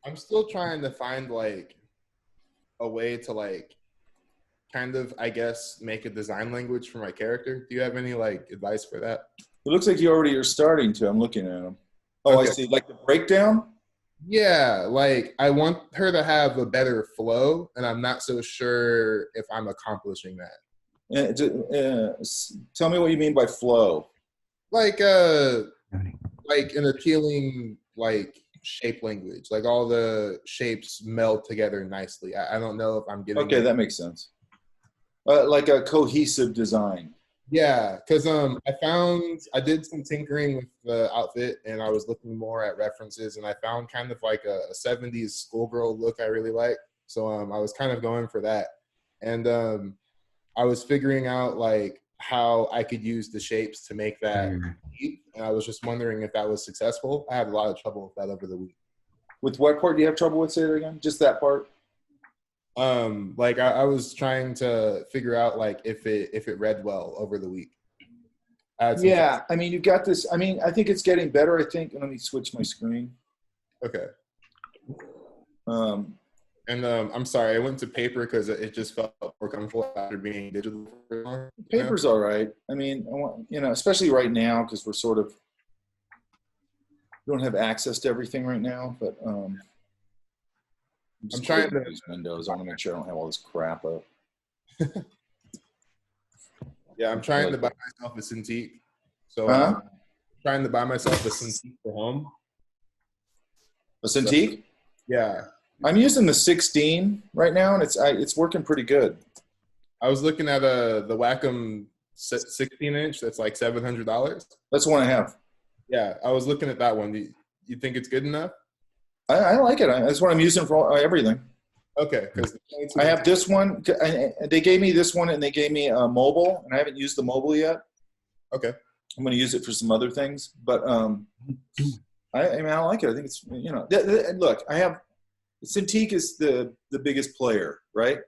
I'm still trying to find like a way to like kind of, I guess, make a design language for my character. Do you have any like advice for that? It looks like you already are starting to. I'm looking at them. Oh, I Okay. see. Like the breakdown. Yeah, like I want her to have a better flow, and I'm not so sure if I'm accomplishing that. Tell me what you mean by flow. Like like an appealing like shape language. Like all the shapes meld together nicely. I don't know if I'm getting Okay, it. that makes sense. Like a cohesive design. Yeah, because I did some tinkering with the outfit and I was looking more at references and I found kind of like a 70s schoolgirl look I really like. So I was kind of going for that. And I was figuring out like how I could use the shapes to make that neat. And I was just wondering if that was successful. I had a lot of trouble with that over the week. With what part do you have trouble with? Say it again. Just that part. Like I was trying to figure out like if it read well over the week. I had some Yeah, I mean, you got this. I mean, I think it's getting better. I think. Let me switch my screen. okay. Um, And I'm sorry, I went to paper because it just felt more comfortable after being digital for long, you know? Paper's all right. I mean, especially right now because we're sort of we don't have access to everything right now. But I'm I'm just trying closing to these windows. I want to make sure I don't have all this crap up. yeah, I'm I trying to like buy that. myself a Cintiq. So Huh? trying to buy myself a Cintiq for home. A So Cintiq? yeah. I'm using the 16 right now, and it's working pretty good. I was looking at the Wacom 16 inch that's like $700. That's the one I have. Yeah, I was looking at that one. You think it's good enough? I like it. That's what I'm using for everything. Okay, because I have this one. They gave me this one, and they gave me a mobile, and I haven't used the mobile yet. okay. I'm going to use it for some other things, but I mean, I like it. I think it's look, I have Cintiq is the biggest player, right?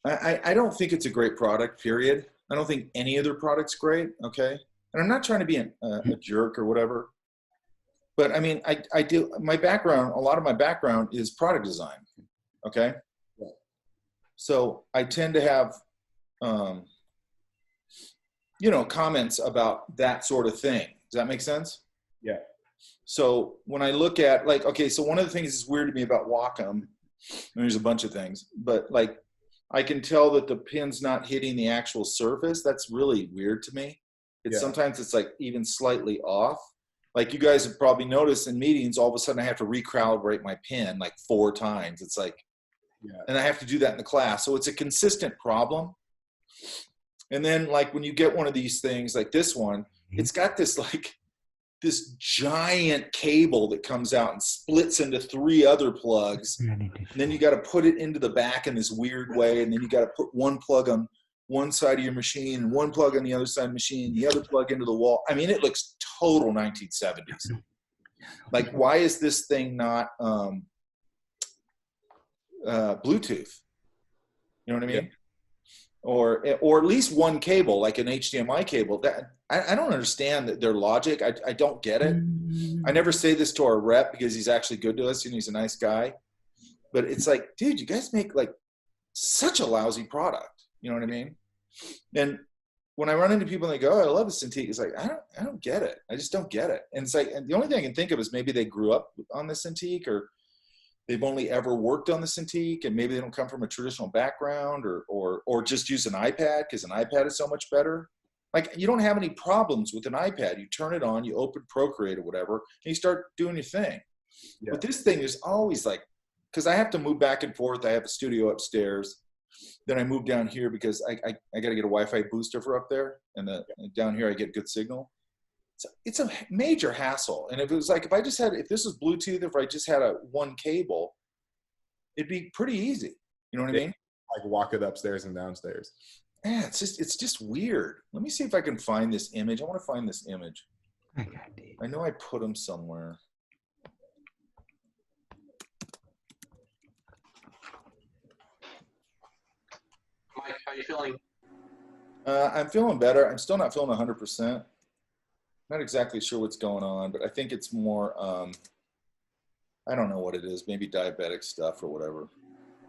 I don't think it's a great product. Period. I don't think any other product's great. Okay, and I'm not trying to be a jerk or whatever, but I mean, I do my background. A lot of my background is product design. Okay, so I tend to have um, comments about that sort of thing. Does that make sense? Yeah. So when I look at like, okay, so one of the things that's weird to me about Wacom, and there's a bunch of things, but like I can tell that the pin's not hitting the actual surface. That's really weird to me. It's Yeah. sometimes it's like even slightly off. Like you guys have probably noticed in meetings, all of a sudden I have to recalibrate my pin like 4 times. It's like, Yeah. and I have to do that in the class. So it's a consistent problem. And then like when you get one of these things like this one, it's got this like this giant cable that comes out and splits into 3 other plugs. And then you got to put it into the back in this weird way. And then you got to put one plug on one side of your machine and one plug on the other side of the machine, the other plug into the wall. I mean, it looks total 1970s. Like, why is this thing not Bluetooth? You know what I mean? Yeah. Or at least one cable, like an HDMI cable. That I don't understand their logic. I don't get it. I never say this to our rep because he's actually good to us and he's a nice guy. But it's like, dude, you guys make like such a lousy product. You know what I mean? And when I run into people and they go, "Oh, I love the Cintiq," it's like I don't get it. I just don't get it. And it's like, and the only thing I can think of is maybe they grew up on the Cintiq, or they've only ever worked on the Cintiq, and maybe they don't come from a traditional background, or just use an iPad because an iPad is so much better. Like you don't have any problems with an iPad. You turn it on, you open Procreate or whatever, and you start doing your thing. Yeah. But this thing is always like, because I have to move back and forth. I have a studio upstairs. Then I moved down here because I got to get a Wi-Fi booster for up there, and down here I get good signal. So it's a major hassle. And if it was like, if this was Bluetooth, if I just had a one cable, it'd be pretty easy. You know what I mean? Like walk it upstairs and downstairs. Yeah, it's just weird. Let me see if I can find this image. I want to find this image. I know I put them somewhere. Mike, how you feeling? I'm feeling better. I'm still not feeling 100%. Not exactly sure what's going on, but I think it's more I don't know what it is. Maybe diabetic stuff or whatever.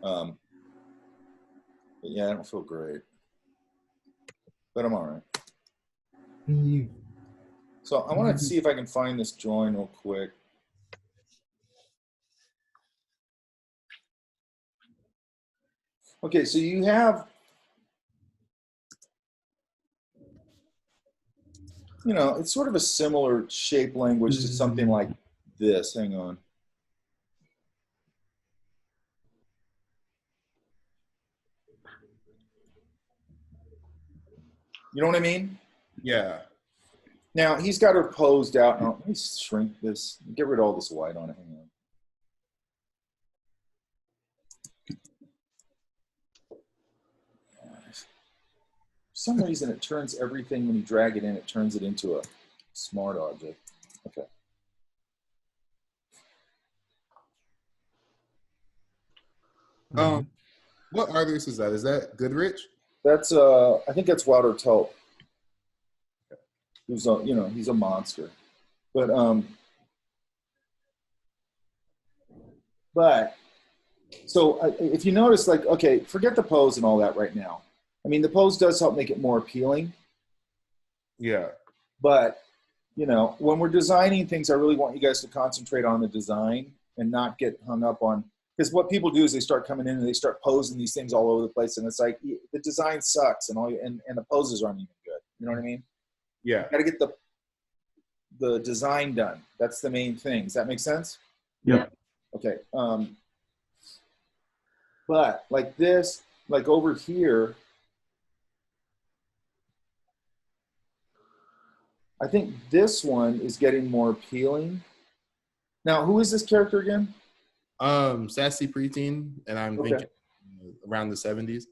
But yeah, I don't feel great. But I'm all right. So I want to see if I can find this join real quick. Okay, so you have, it's sort of a similar shape language to something like this. Hang on. You know what I mean? Yeah. Now, he's got her posed out. Now, let me shrink this. Get rid of all this white on it. Hang on. For some reason, it turns everything, when you drag it in, it turns it into a smart object. Okay. What artist is that? Is that Goodrich? That's I think that's Wilder Tulp. He's a monster. But so if you notice, like, okay, forget the pose and all that right now. I mean, the pose does help make it more appealing. Yeah. But, when we're designing things, I really want you guys to concentrate on the design and not get hung up on, because what people do is they start coming in and they start posing these things all over the place. And it's like, the design sucks and the poses aren't even good. You know what I mean? Yeah. You got to get the design done. That's the main thing. Does that make sense? Yeah. Okay. But like this, like over here, I think this one is getting more appealing. Now, who is this character again? Sassy preteen, and I'm thinking around the 70s.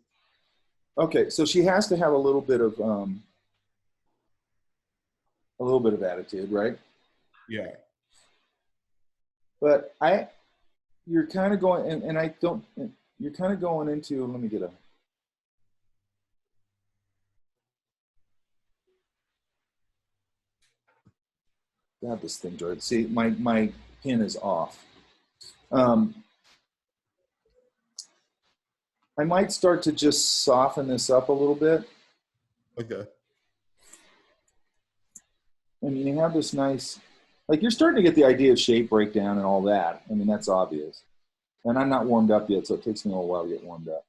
Okay, so she has to have a little bit of attitude, right? Yeah. But you're kind of going, and I don't. You're kind of going into. Let me get a. Grab this thing, Jordan. See, my pin is off. I might start to just soften this up a little bit. Okay. I mean, you have this nice, like, you're starting to get the idea of shape breakdown and all that. I mean, that's obvious. And I'm not warmed up yet, so it takes me a little while to get warmed up.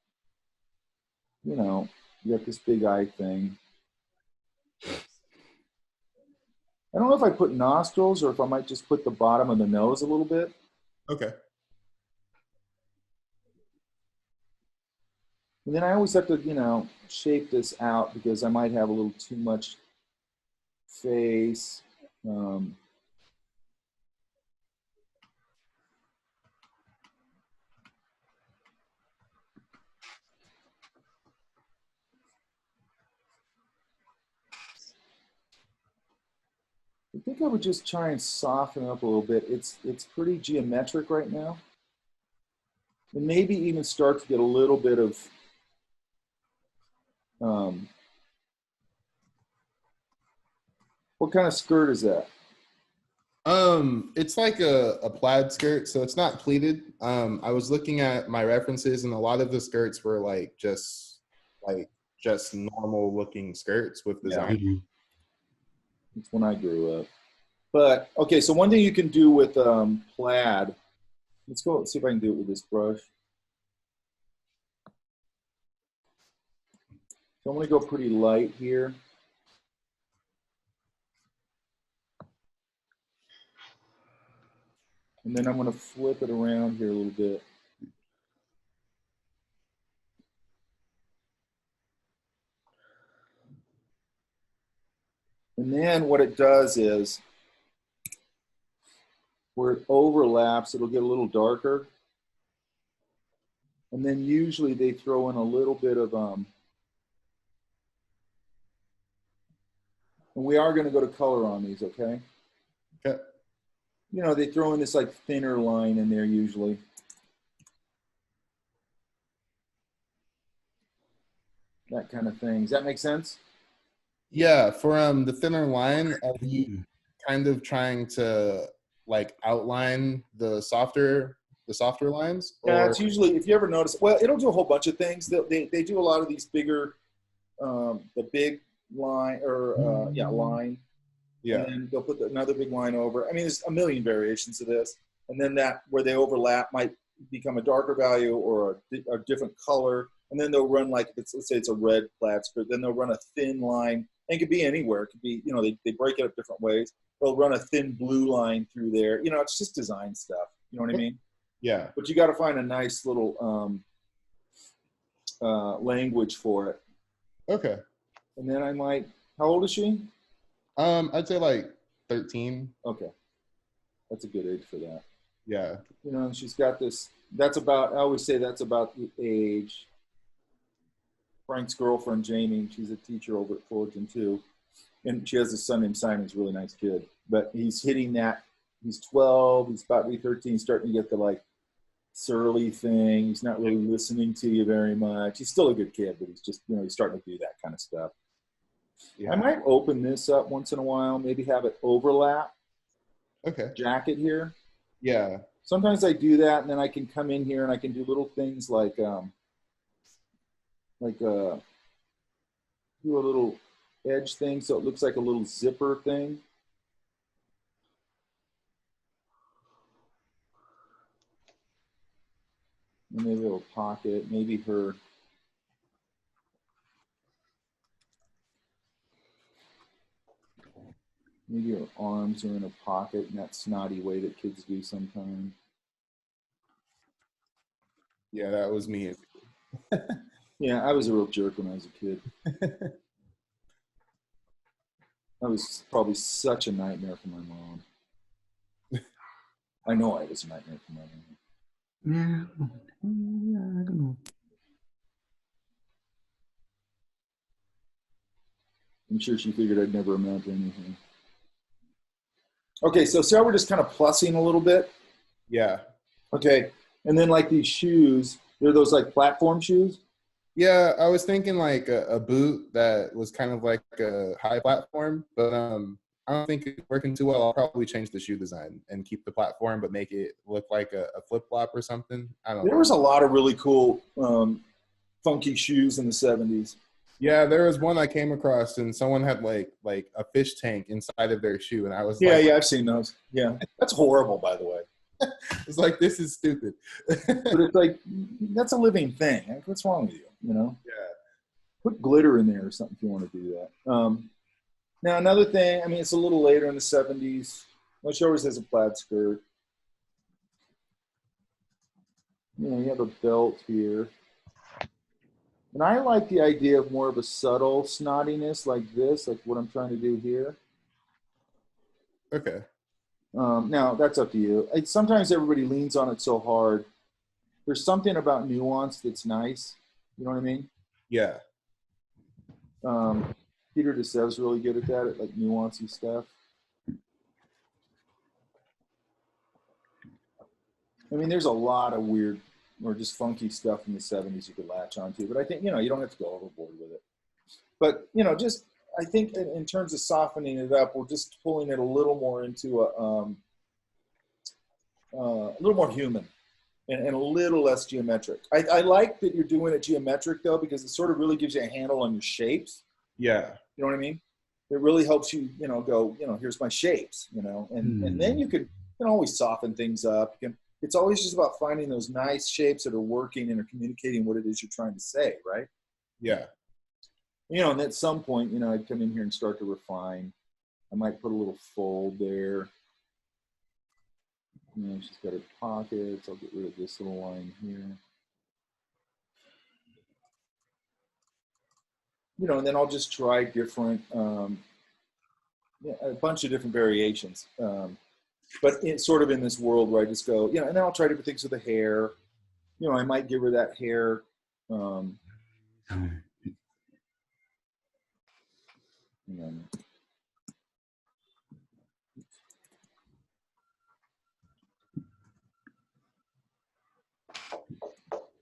You got this big eye thing. I don't know if I put nostrils or if I might just put the bottom of the nose a little bit. Okay. And then I always have to, shape this out because I might have a little too much face. I think I would just try and soften it up a little bit. It's pretty geometric right now. And maybe even start to get a little bit of what kind of skirt is that? It's like a plaid skirt, so it's not pleated. I was looking at my references, and a lot of the skirts were just normal looking skirts with design. Yeah. That's when I grew up. But okay, so one thing you can do with plaid. Let's see if I can do it with this brush. So I'm going to go pretty light here. And then I'm going to flip it around here a little bit. And then what it does is, where it overlaps, it'll get a little darker. And then usually they throw in a little bit of, and we are going to go to color on these, okay? Okay. They throw in this like thinner line in there usually. That kind of thing. Does that make sense? Yeah, for the thinner line, are you kind of trying to like outline the softer lines? Yeah, Or it's usually, if you ever notice, well, it'll do a whole bunch of things. They do a lot of these bigger, the big line or line, yeah. and then they'll put another big line over. I mean, there's a million variations of this, and then that where they overlap might become a darker value or a different color, and then they'll run like let's say it's a red plaid skirt, then they'll run a thin line, and it could be anywhere. It could be they break it up different ways. They'll run a thin blue line through there. It's just design stuff. You know what I mean? Yeah. But you got to find a nice little language for it. Okay. And then I might. How old is she? I'd say like 13. Okay, that's a good age for that. Yeah. She's got this. That's about. I always say that's about the age. Frank's girlfriend Jamie. She's a teacher over at Fullerton too, and she has a son named Simon. He's a really nice kid, but he's hitting that. He's 12. He's about to be 13. He's starting to get the like surly thing. He's not really listening to you very much. He's still a good kid, but he's just he's starting to do that kind of stuff. Yeah. I might open this up once in a while, maybe have it overlap. Okay. Jacket here. Yeah. Sometimes I do that, and then I can come in here and I can do little things like do a little edge thing so it looks like a little zipper thing. And maybe a little pocket, maybe her. Maybe her arms are in a pocket in that snotty way that kids do sometimes. Yeah, that was me. Yeah, I was a real jerk when I was a kid. I was probably such a nightmare for my mom. I know I was a nightmare for my mom. Yeah, I don't know. I'm sure she figured I'd never amount to anything. Okay, so see how we're just kind of plussing a little bit? Yeah. Okay, and then like these shoes, they're those like platform shoes? Yeah, I was thinking like a boot that was kind of like a high platform, but I don't think it's working too well. I'll probably change the shoe design and keep the platform, but make it look like a flip-flop or something. I don't know. There was a lot of really cool funky shoes in the 70s. Yeah, there was one I came across, and someone had like a fish tank inside of their shoe, and I was yeah, I've seen those. Yeah, that's horrible, by the way. It's like, this is stupid. But it's like, that's a living thing. Like, what's wrong with you? Yeah. Put glitter in there or something if you want to do that. Now another thing. I mean, it's a little later in the 70s. Well, she always has a plaid skirt. You have a belt here. And I like the idea of more of a subtle snottiness like this, like what I'm trying to do here. Okay. Now, that's up to you. Sometimes everybody leans on it so hard. There's something about nuance that's nice. You know what I mean? Yeah. Peter DeSev's really good at that, at like nuancy stuff. I mean, there's a lot of weird or just funky stuff in the 70s you could latch onto, but I think, you don't have to go overboard with it. But, just, I think in terms of softening it up, we're just pulling it a little more into a little more human and a little less geometric. I like that you're doing it geometric though, because it sort of really gives you a handle on your shapes. Yeah. You know what I mean? It really helps you, go, here's my shapes, and then you can always soften things up. It's always just about finding those nice shapes that are working and are communicating what it is you're trying to say, right? Yeah. And at some point, I'd come in here and start to refine. I might put a little fold there. She's got her pockets. I'll get rid of this little line here. And then I'll just try different, a bunch of different variations. But it's sort of in this world where I just go, and then I'll try different things with the hair. I might give her that hair.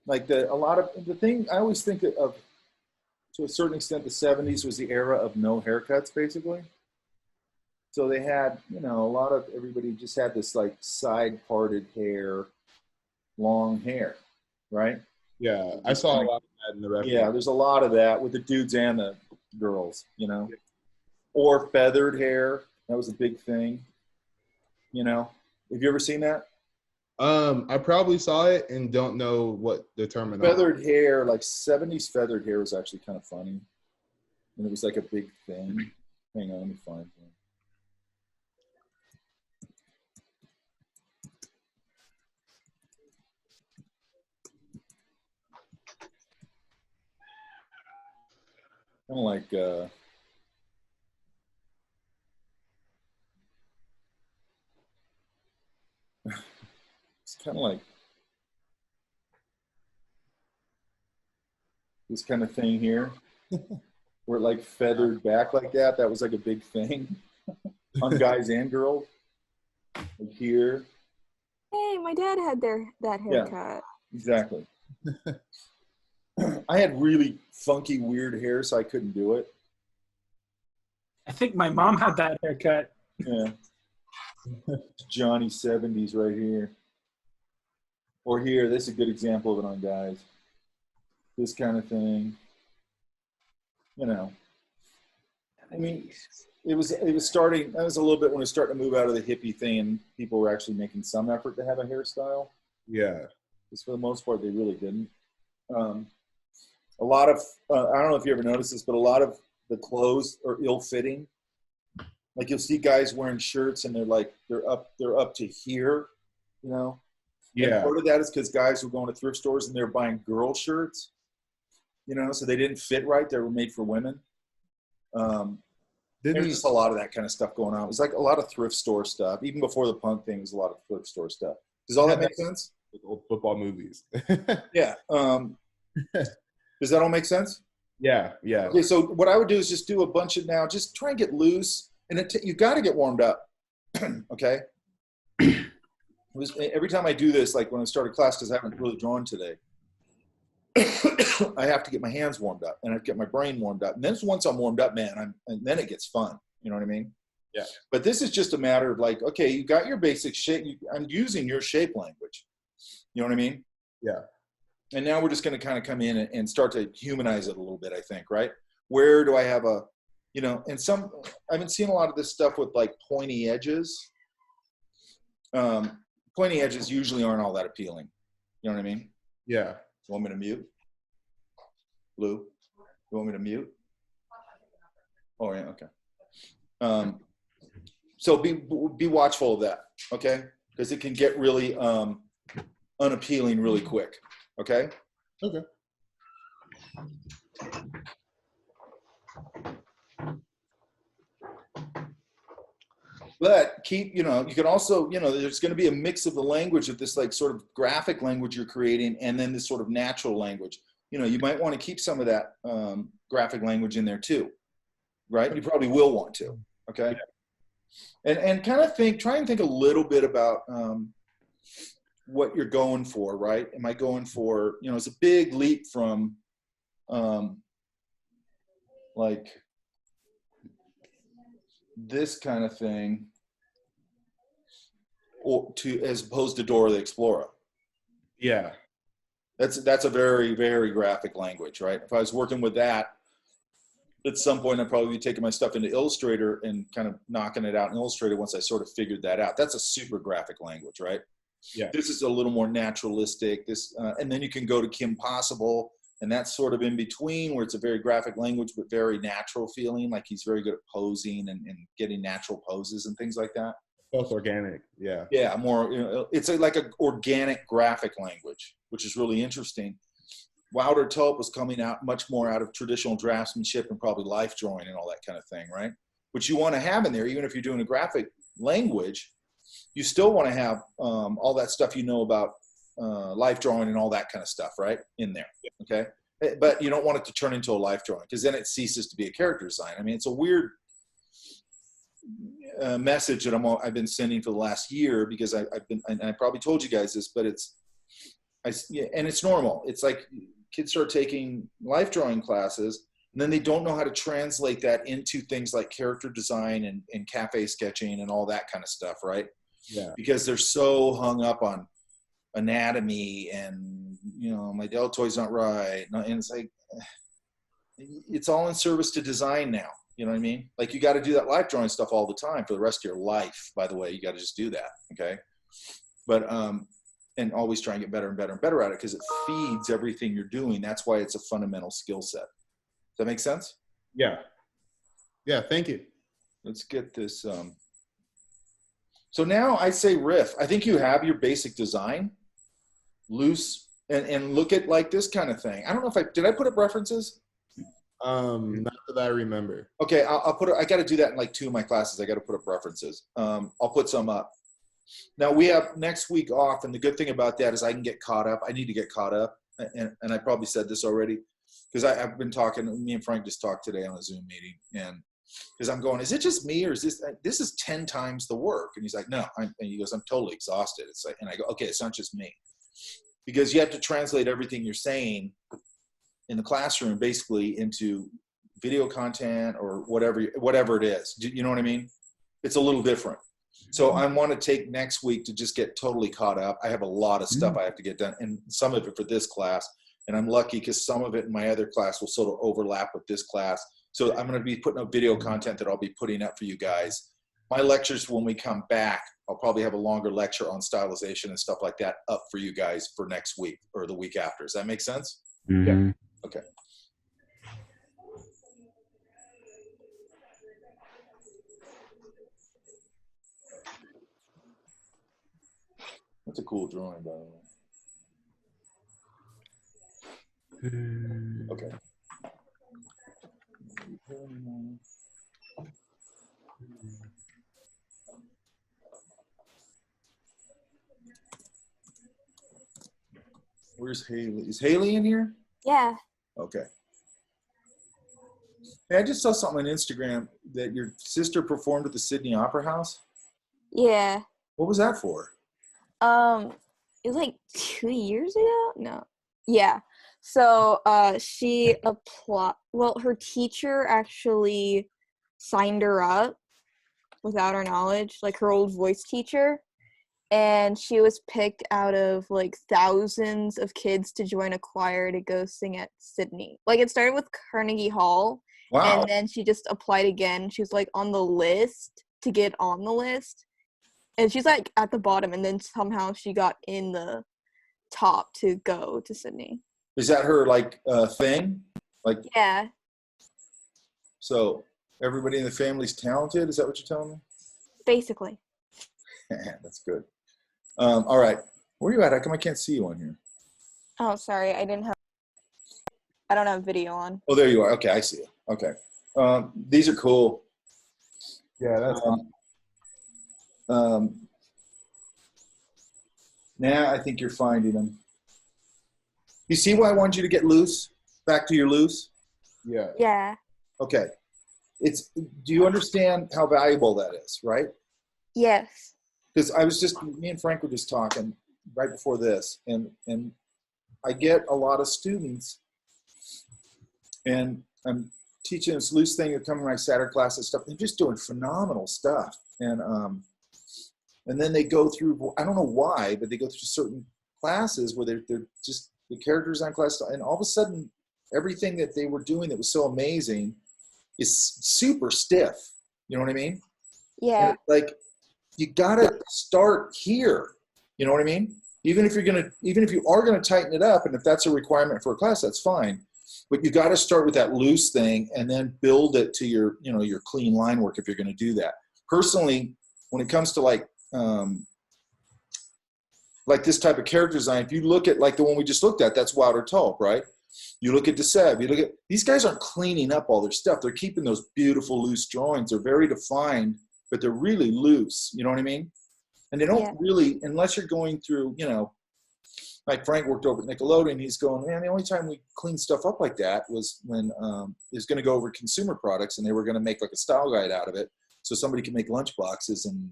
Like a lot of the thing I always think of, to a certain extent, the 70s was the era of no haircuts, basically. So they had, you know, a lot of everybody just had this like side parted hair, long hair, right? Yeah, I saw a lot of that in the reference. Yeah, there's a lot of that with the dudes and the girls, you know, or feathered hair. That was a big thing, you know. Have you ever seen that? I probably saw it and don't know what the terminology. Feathered hair, like 70s feathered hair was actually kind of funny. And it was like a big thing. Hang on, let me find one. Kind of like, it's kind of like this kind of thing here, where it like feathered back like that. That was like a big thing on guys and girls. Like here. Hey, my dad had that Yeah. haircut. Exactly. I had really funky, weird hair, so I couldn't do it. I think my mom had that haircut. Yeah. Johnny 70s right here. Or here, this is a good example of it on guys. This kind of thing. You know. I mean, it was starting, that was a little bit when it started to move out of the hippie thing and people were actually making some effort to have a hairstyle. Yeah. Because for the most part, they really didn't. A lot of, I don't know if you ever noticed this, but a lot of the clothes are ill-fitting. Like you'll see guys wearing shirts and they're up to here, you know? Yeah. And part of that is because guys were going to thrift stores and they're buying girl shirts, you know, so they didn't fit right. They were made for women. There's just a lot of that kind of stuff going on. It was like a lot of thrift store stuff. Even before the punk thing, it was a lot of thrift store stuff. Does all that make sense? Like old football movies. Yeah. Does that all make sense? Yeah. Yeah. Okay, so what I would do is just do a bunch of now, just try and get loose. And you got to get warmed up, okay? Every time I do this, like when I started class, because I haven't really drawn today, I have to get my hands warmed up and I have to get my brain warmed up. And then once I'm warmed up, man, and then it gets fun. You know what I mean? Yeah. But this is just a matter of like, okay, you got your basic shape. I'm using your shape language. You know what I mean? Yeah. And now we're just going to kind of come in and start to humanize it a little bit, I think, right? Where do I have a, you know, and I've been seeing a lot of this stuff with like pointy edges. Pointy edges usually aren't all that appealing. You know what I mean? Yeah. You want me to mute? Lou, you want me to mute? Oh, yeah, okay. So be watchful of that, okay? Because it can get really unappealing really quick, okay? Okay. But keep, you know, you can also, you know, there's going to be a mix of the language of this like sort of graphic language you're creating and then this sort of natural language. You know, you might want to keep some of that graphic language in there too, right? You probably will want to, okay? Yeah. And kind of try and think a little bit about what you're going for, right? Am I going for, you know, it's a big leap from like this kind of thing or to as opposed to Dora the Explorer. Yeah. That's a very, very graphic language, right? If I was working with that, at some point I'd probably be taking my stuff into Illustrator and kind of knocking it out in Illustrator once I sort of figured that out. That's a super graphic language, right? Yeah. This is a little more naturalistic. And then you can go to Kim Possible, and that's sort of in between where it's a very graphic language but very natural feeling, like he's very good at posing and getting natural poses and things like that. Both organic, yeah. Yeah, more, you know, it's like an organic graphic language, which is really interesting. Wouter Tulp was coming out much more out of traditional draftsmanship and probably life drawing and all that kind of thing, right? Which you want to have in there, even if you're doing a graphic language, you still want to have all that stuff you know about life drawing and all that kind of stuff, right, in there, okay? But you don't want it to turn into a life drawing because then it ceases to be a character design. I mean, it's a weird message that I've been sending for the last year because I've been, and I probably told you guys this, but and it's normal. It's like kids start taking life drawing classes And then they don't know how to translate that into things like character design and cafe sketching and all that kind of stuff, right? Yeah. Because they're so hung up on anatomy and, my deltoid's not right. And it's like, it's all in service to design now. You know what I mean? Like, you got to do that life drawing stuff all the time for the rest of your life, by the way. You got to just do that, okay? But, and always try and get better and better and better at it because it feeds everything you're doing. That's why it's a fundamental skill set. Does that make sense? Yeah. Yeah, thank you. Let's get this. So now I say riff. I think you have your basic design loose and look at like this kind of thing. I don't know if did I put up references? Not that I remember. Okay, I'll put it. I got to do that in like 2 of my classes. I got to put up references. I'll put some up. Now we have next week off, and the good thing about that is I can get caught up. I need to get caught up, and I probably said this already because I've been talking. Me and Frank just talked today on a Zoom meeting, and because I'm going, is it just me or is this is 10 times the work? And he's like, no. And he goes, I'm totally exhausted. It's like, and I go, okay, it's not just me, because you have to translate everything you're saying in the classroom basically into video content or whatever it is. You know what I mean? It's a little different. So I want to take next week to just get totally caught up. I have a lot of stuff I have to get done, and some of it for this class. And I'm lucky because some of it in my other class will sort of overlap with this class. So I'm going to be putting up video content that I'll be putting up for you guys. My lectures, when we come back, I'll probably have a longer lecture on stylization and stuff like that up for you guys for next week or the week after. Does that make sense? Mm-hmm. Yeah. Okay. That's a cool drawing, by the way. Okay. Where's Haley? Is Haley in here? Yeah. Okay. Hey, I just saw something on Instagram that your sister performed at the Sydney Opera House. Yeah. What was that for? It was like 2 years ago? No. Yeah. So she applied. Well, her teacher actually signed her up without her knowledge, like her old voice teacher. And she was picked out of like thousands of kids to join a choir to go sing at Sydney. Like, it started with Carnegie Hall. Wow. And then she just applied again. She was like on the list to get on the list. And she's like at the bottom, and then somehow she got in the top to go to Sydney. Is that her like thing? Like, Yeah. so everybody in the family's talented? Is that what you're telling me? Basically. That's good. All right. Where are you at? How come I can't see you on here? Oh, sorry. I don't have video on. Oh, there you are. Okay, I see you. Okay. These are cool. Yeah, that's Now I think you're finding them. You see why I want you to get loose? Back to your loose? yeah. Yeah. Okay. Do you understand how valuable that is, right? Yes. Because me and Frank were just talking right before this, and I get a lot of students, and I'm teaching this loose thing that come in my Saturday class and stuff. They're just doing phenomenal stuff, and then they go through, I don't know why, but they go through certain classes where they're just the character design class, and all of a sudden everything that they were doing that was so amazing is super stiff. You know what I mean? Yeah. And like, you gotta start here. You know what I mean? Even if you are gonna tighten it up, and if that's a requirement for a class, that's fine. But you got to start with that loose thing and then build it to your clean line work if you're going to do that. Personally, when it comes to like this type of character design, if you look at like the one we just looked at, that's Wilder Tulp, right? You look at DeSeb, you look at, these guys aren't cleaning up all their stuff. They're keeping those beautiful loose drawings. They're very defined, but they're really loose. You know what I mean? And they don't really, unless you're going through, like Frank worked over at Nickelodeon, he's going, man, the only time we cleaned stuff up like that was when he was going to go over consumer products, and they were going to make like a style guide out of it so somebody could make lunch boxes and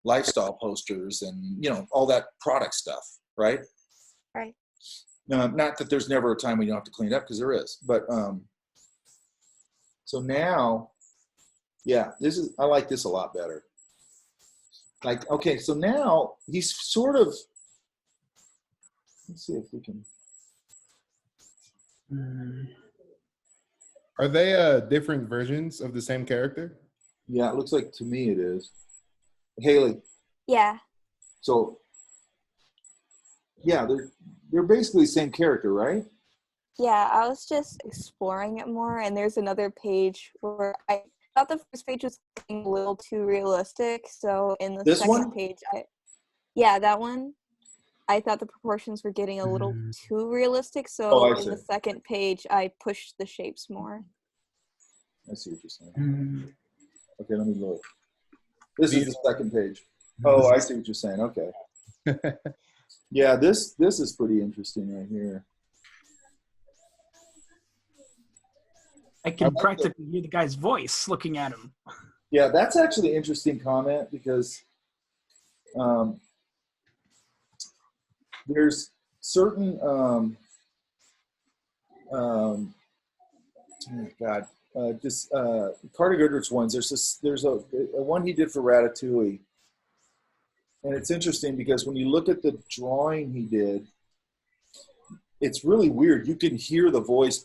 lifestyle posters and, all that product stuff, right? Right. Not that there's never a time when you don't have to clean it up, because there is. But So now, yeah, I like this a lot better. Like, okay, so now he's sort of, let's see if we can. Are they different versions of the same character? Yeah, it looks like to me it is. Haley, Yeah. so yeah, they're basically the same character, right? Yeah, I was just exploring it more, and there's another page where I thought the first page was getting a little too realistic, so in the This second one? page, yeah, that one, I thought the proportions were getting a little too realistic, so Oh, I in the see. second page, I pushed the shapes more. I see what you're saying. Okay, let me look. This is the second page. Oh, I see what you're saying. Okay. Yeah, this is pretty interesting right here. I can practically hear the guy's voice looking at him. Yeah, that's actually an interesting comment because there's certain oh God, Carter Goodrich ones. There's a one he did for Ratatouille, and it's interesting because when you look at the drawing he did, it's really weird. You can hear the voice.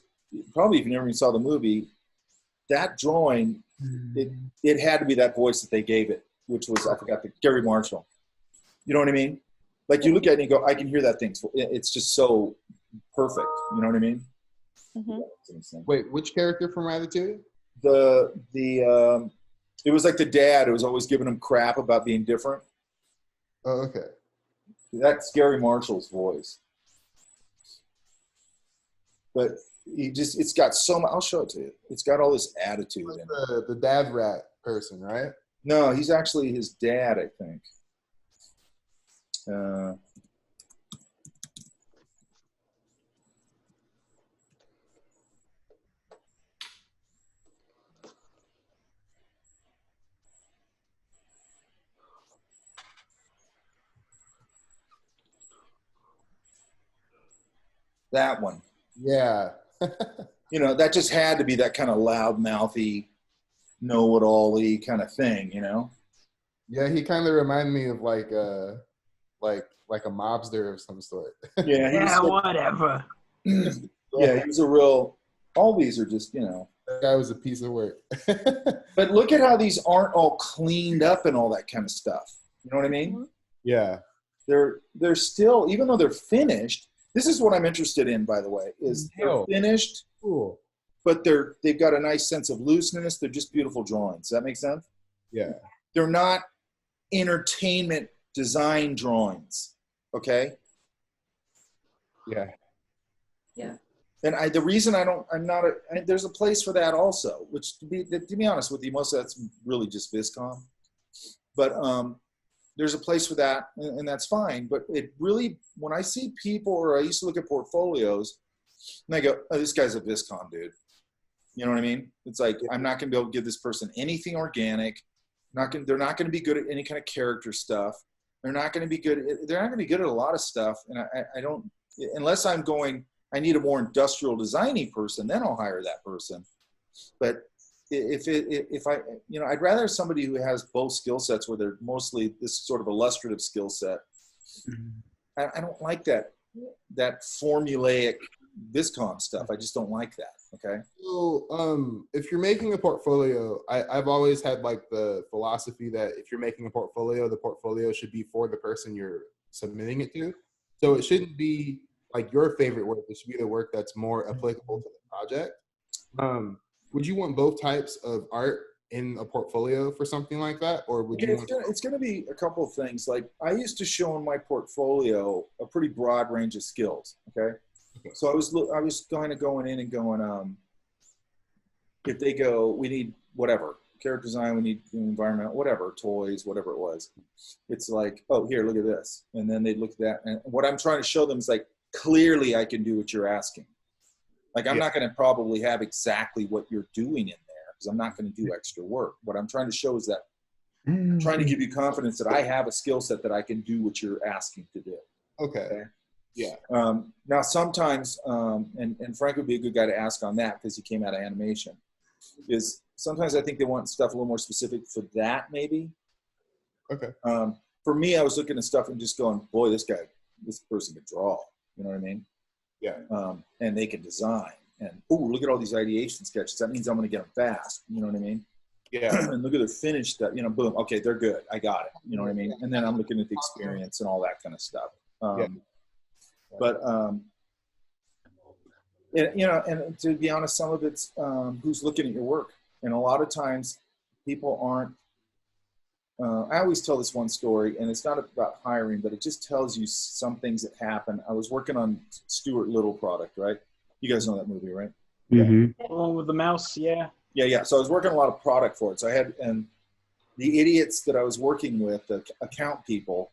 Probably if you never even saw the movie, that drawing, it had to be that voice that they gave it, which was, I forgot, Gary Marshall. You know what I mean? Like you look at it and you go, I can hear that thing. It's just so perfect. You know what I mean? Mm-hmm. Wait, which character from Ratatouille? It was like the dad who was always giving him crap about being different. Oh, okay. That's Gary Marshall's voice. But it's got so much. I'll show it to you. It's got all this attitude in it. The dad rat person, right? No, he's actually his dad, I think. That one. Yeah. You know, that just had to be that kind of loud-mouthy, know-it-all-y kind of thing, you know? Yeah, he kind of reminded me of like a mobster of some sort. Yeah, Yeah, whatever. Yeah, he was a real. All these are just, you know. That guy was a piece of work. But look at how these aren't all cleaned up and all that kind of stuff. You know what I mean? Yeah. They're still, even though they're finished. This is what I'm interested in, by the way, is they're finished, Cool. but they've got a nice sense of looseness. They're just beautiful drawings. Does that make sense? Yeah. They're not entertainment design drawings. Okay. Yeah. And the reason there's a place for that also, which to be honest with you, most of that's really just Viscom. But there's a place for that, and that's fine. But it really, when I see people, or I used to look at portfolios, and I go, oh, this guy's a Viscom dude. You know what I mean? It's like, I'm not going to be able to give this person anything organic. They're not going to be good at any kind of character stuff. They're not going to be good at a lot of stuff. And I don't, unless I'm going, I need a more industrial designing person, then I'll hire that person. But if I, you know, I'd rather somebody who has both skill sets where they're mostly this sort of illustrative skill set. I don't like that formulaic Viscom stuff. I just don't like that. Okay. So, if you're making a portfolio, I've always had like the philosophy that if you're making a portfolio, the portfolio should be for the person you're submitting it to. So it shouldn't be like your favorite work. It should be the work that's more applicable to the project. Would you want both types of art in a portfolio for something like that, or would you? It's going to be a couple of things. Like I used to show in my portfolio a pretty broad range of skills. Okay. So I was kind of going in and going, if they go, we need whatever, character design, we need environmental, whatever, toys, whatever it was. It's like, oh, here, look at this. And then they'd look at that. And what I'm trying to show them is like, clearly I can do what you're asking. Like, I'm not going to probably have exactly what you're doing in there because I'm not going to do extra work. What I'm trying to show is that I'm trying to give you confidence that I have a skill set that I can do what you're asking to do. Okay. Yeah. Now, sometimes, and Frank would be a good guy to ask on that because he came out of animation. is sometimes I think they want stuff a little more specific for that maybe. Okay. For me, I was looking at stuff and just going, boy, this person can draw. You know what I mean? Yeah. And they can design. And, oh, look at all these ideation sketches. That means I'm going to get them fast. You know what I mean? Yeah. And look at their finished stuff. You know, boom. Okay, they're good. I got it. You know what I mean? And then I'm looking at the experience and all that kind of stuff. But, you know, and to be honest, some of it's who's looking at your work. And a lot of times people aren't. I always tell this one story, and it's not about hiring, but it just tells you some things that happen. I was working on Stuart Little product, right? You guys know that movie, right? Mm-hmm. Oh, with the mouse, yeah. Yeah. So I was working a lot of product for it. So I had, and the idiots that I was working with, the account people,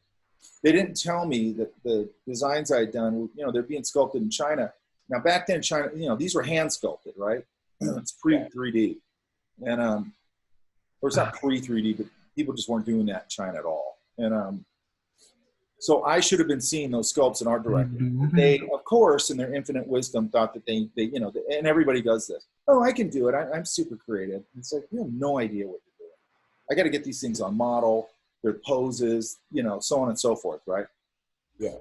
they didn't tell me that the designs I had done, you know, they're being sculpted in China. Now back then, China, you know, these were hand sculpted, right? It's pre-3D, and or it's not pre-3D, but people just weren't doing that in China at all. And so I should have been seeing those sculpts in art director. They, of course, in their infinite wisdom, thought that they you know, and everybody does this. Oh, I can do it. I'm super creative. It's like, you have no idea what you're doing. I got to get these things on model, their poses, you know, so on and so forth, right? Yeah.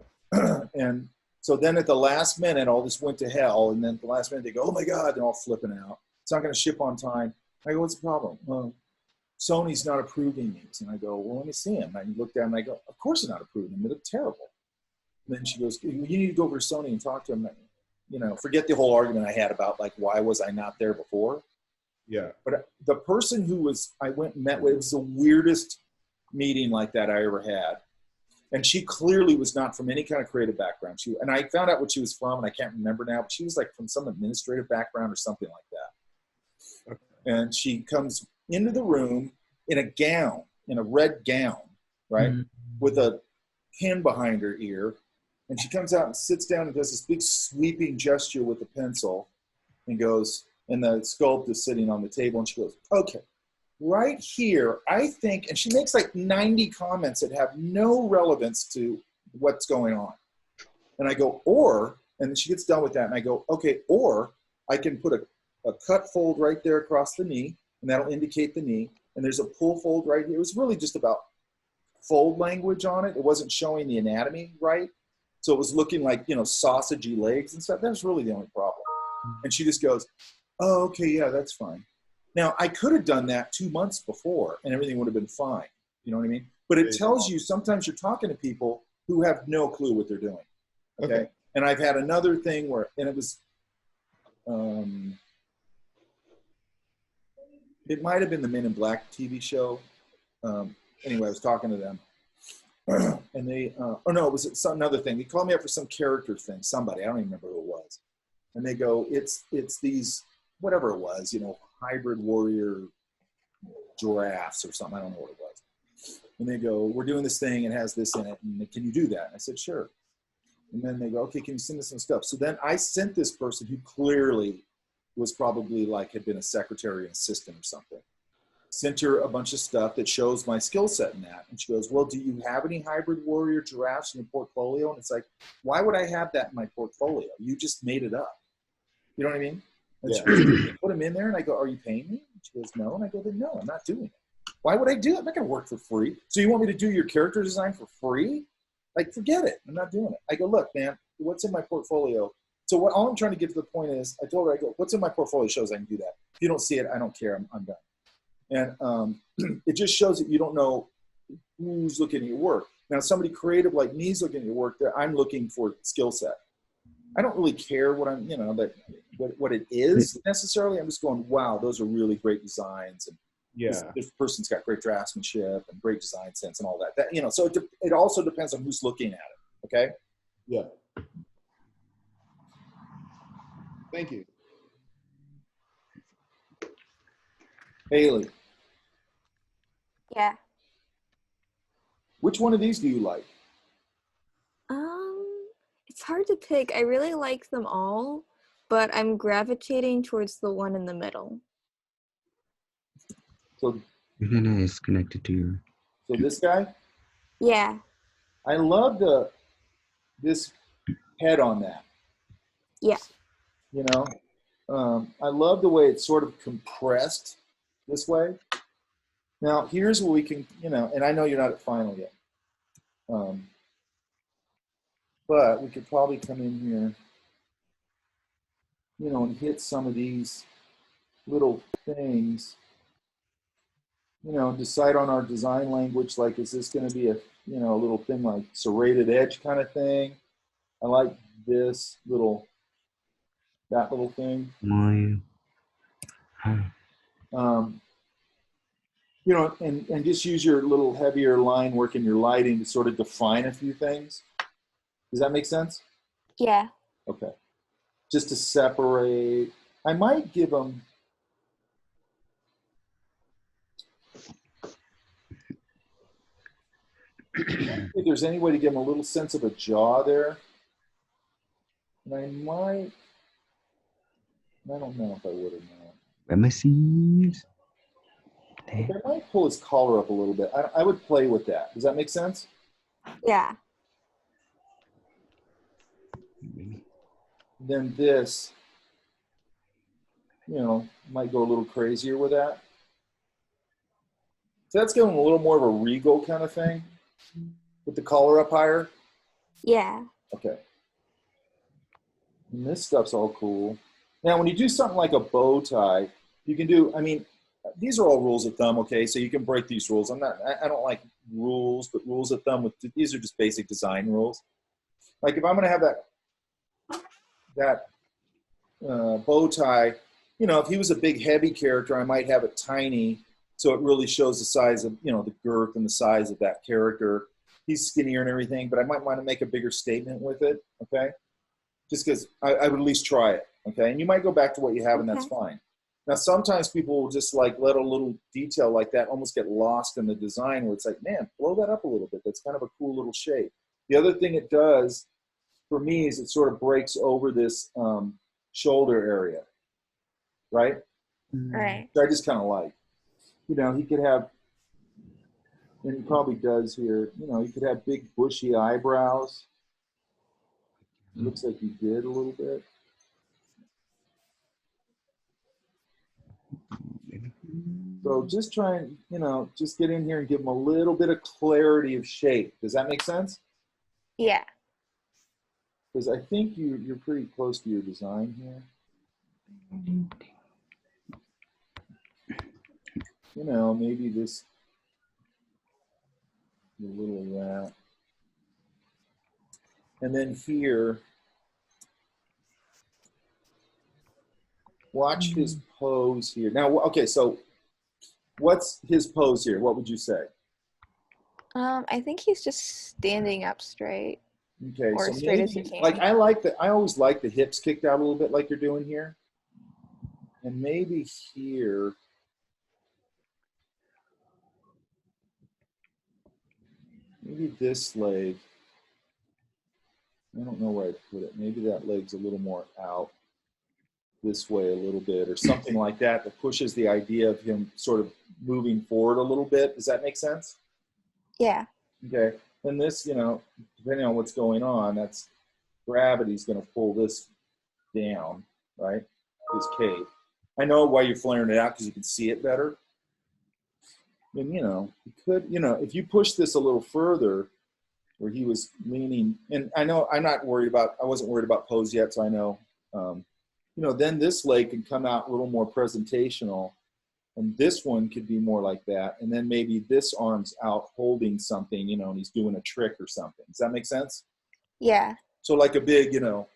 And so then at the last minute, all this went to hell. And then at the last minute, they go, oh my God, they're all flipping out. It's not going to ship on time. I go, what's the problem? Well, Sony's not approving these. And I go, well, let me see them. And I look down and I go, of course they're not approving them. They look terrible. And then she goes, you need to go over to Sony and talk to them. You know, forget the whole argument I had about like, why was I not there before? Yeah. But the person who I went and met with, it was the weirdest meeting like that I ever had. And she clearly was not from any kind of creative background. And I found out what she was from, and I can't remember now, but she was like from some administrative background or something like that. Okay. And she comes into the room in a gown, in a red gown, right? Mm-hmm. With a pin behind her ear. And she comes out and sits down and does this big sweeping gesture with the pencil and goes, and the sculpt is sitting on the table, and she goes, okay, right here, I think, and she makes like 90 comments that have no relevance to what's going on. And I go, and then she gets done with that, and I go, okay, or I can put a cut fold right there across the knee, and that'll indicate the knee. And there's a pull fold right here. It was really just about fold language on it. It wasn't showing the anatomy right. So it was looking like, you know, sausagey legs and stuff. That was really the only problem. And she just goes, oh, okay, yeah, that's fine. Now, I could have done that 2 months before, and everything would have been fine. You know what I mean? But it tells you sometimes you're talking to people who have no clue what they're doing. Okay? And I've had another thing where, and it was, it might have been the Men in Black TV show. Anyway, I was talking to them. And they, oh no, it was another thing. They called me up for some character thing, somebody, I don't even remember who it was. And they go, it's these, whatever it was, you know, hybrid warrior giraffes or something, I don't know what it was. And they go, we're doing this thing, it has this in it, and can you do that? And I said, sure. And then they go, okay, can you send us some stuff? So then I sent this person who clearly was probably like, had been a secretary and assistant or something. Sent her a bunch of stuff that shows my skill set in that. And she goes, well, do you have any hybrid warrior giraffes in your portfolio? And it's like, why would I have that in my portfolio? You just made it up. You know what I mean? And she goes, you put them in there? And I go, are you paying me? And she goes, no. And I go, then no, I'm not doing it. Why would I do it? I'm not going to work for free. So you want me to do your character design for free? Like, forget it. I'm not doing it. I go, look, man, what's in my portfolio? So all I'm trying to get to the point is, I told her, I go, what's in my portfolio shows I can do that. If you don't see it, I don't care. I'm done. And it just shows that you don't know who's looking at your work. Now, somebody creative like me is looking at your work, that I'm looking for skill set. I don't really care what I'm, you know, that what it is necessarily. I'm just going, wow, those are really great designs. And this person's got great draftsmanship and great design sense and all that. That, you know, so it also depends on who's looking at it. Okay. Yeah. Thank you. Haley. Yeah. Which one of these do you like? It's hard to pick. I really like them all, but I'm gravitating towards the one in the middle. So Your henna is connected to your... So this guy? Yeah. I love this head on that. Yeah. You know? I love the way it's sort of compressed this way. Now, here's where we can, you know, and I know you're not at final yet. But we could probably come in here, you know, and hit some of these little things, you know, decide on our design language, like, is this going to be a, you know, a little thing like serrated edge kind of thing? I like this little, that little thing. Why? You know, and just use your little heavier line work in your lighting to sort of define a few things. Does that make sense? Yeah. Okay. Just to separate. I might give them, if there's any way to give them a little sense of a jaw there. And I might, I don't know if I would or not. Ramesses. I might pull his collar up a little bit. I would play with that. Does that make sense? Yeah. Then this, you know, might go a little crazier with that. So that's giving a little more of a regal kind of thing with the collar up higher. Yeah. Okay. And this stuff's all cool. Now, when you do something like a bow tie, you can do, I mean, these are all rules of thumb, okay? So you can break these rules. I don't like rules, but rules of thumb, these are just basic design rules. Like if I'm gonna have that bow tie, you know, if he was a big heavy character, I might have it tiny so it really shows the size of, you know, the girth and the size of that character. He's skinnier and everything, but I might want to make a bigger statement with it, okay? Just because I would at least try it, okay? And you might go back to what you have and that's fine. Now, sometimes people will just like let a little detail like that almost get lost in the design where it's like, man, blow that up a little bit. That's kind of a cool little shape. The other thing it does for me is it sort of breaks over this shoulder area, right? Right. So I just kind of like, you know, he could have, and he probably does here, you know, he could have big bushy eyebrows. Looks like he did a little bit. So just try and, you know, just get in here and give him a little bit of clarity of shape. Does that make sense? Yeah. Because I think you're pretty close to your design here. You know, maybe this, a little of that. And then here, watch his pose here. Now, okay, so what's his pose here? What would you say? I think he's just standing up straight. Okay, Or so straight as maybe, you can. like I always like the hips kicked out a little bit like you're doing here. And maybe here, maybe this leg, I don't know where I'd put it. Maybe that leg's a little more out this way a little bit or something like that that pushes the idea of him sort of moving forward a little bit. Does that make sense? Yeah. Okay. And this, you know, depending on what's going on, that's gravity's going to pull this down, right? This cape. I know why you're flaring it out because you can see it better. And, you know, you could, you know, if you push this a little further where he was leaning, and I know I wasn't worried about pose yet, so I know, you know, then this leg can come out a little more presentational, and this one could be more like that, and then maybe this arm's out holding something, you know, and he's doing a trick or something. Does that make sense? Yeah. So like a big, you know,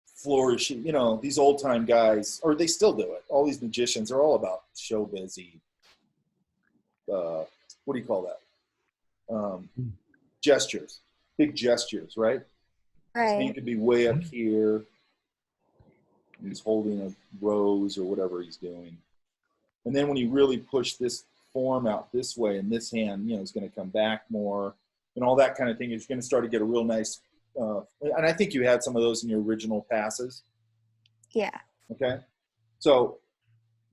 flourishing, you know, these old time guys, or they still do it. All these magicians are all about show busy. What do you call that? Gestures, big gestures, right? So he Right. could be way up here. He's holding a rose or whatever he's doing. And then when you really push this form out this way and this hand, you know, is going to come back more and all that kind of thing, you're going to start to get a real nice, and I think you had some of those in your original passes. Yeah. Okay. So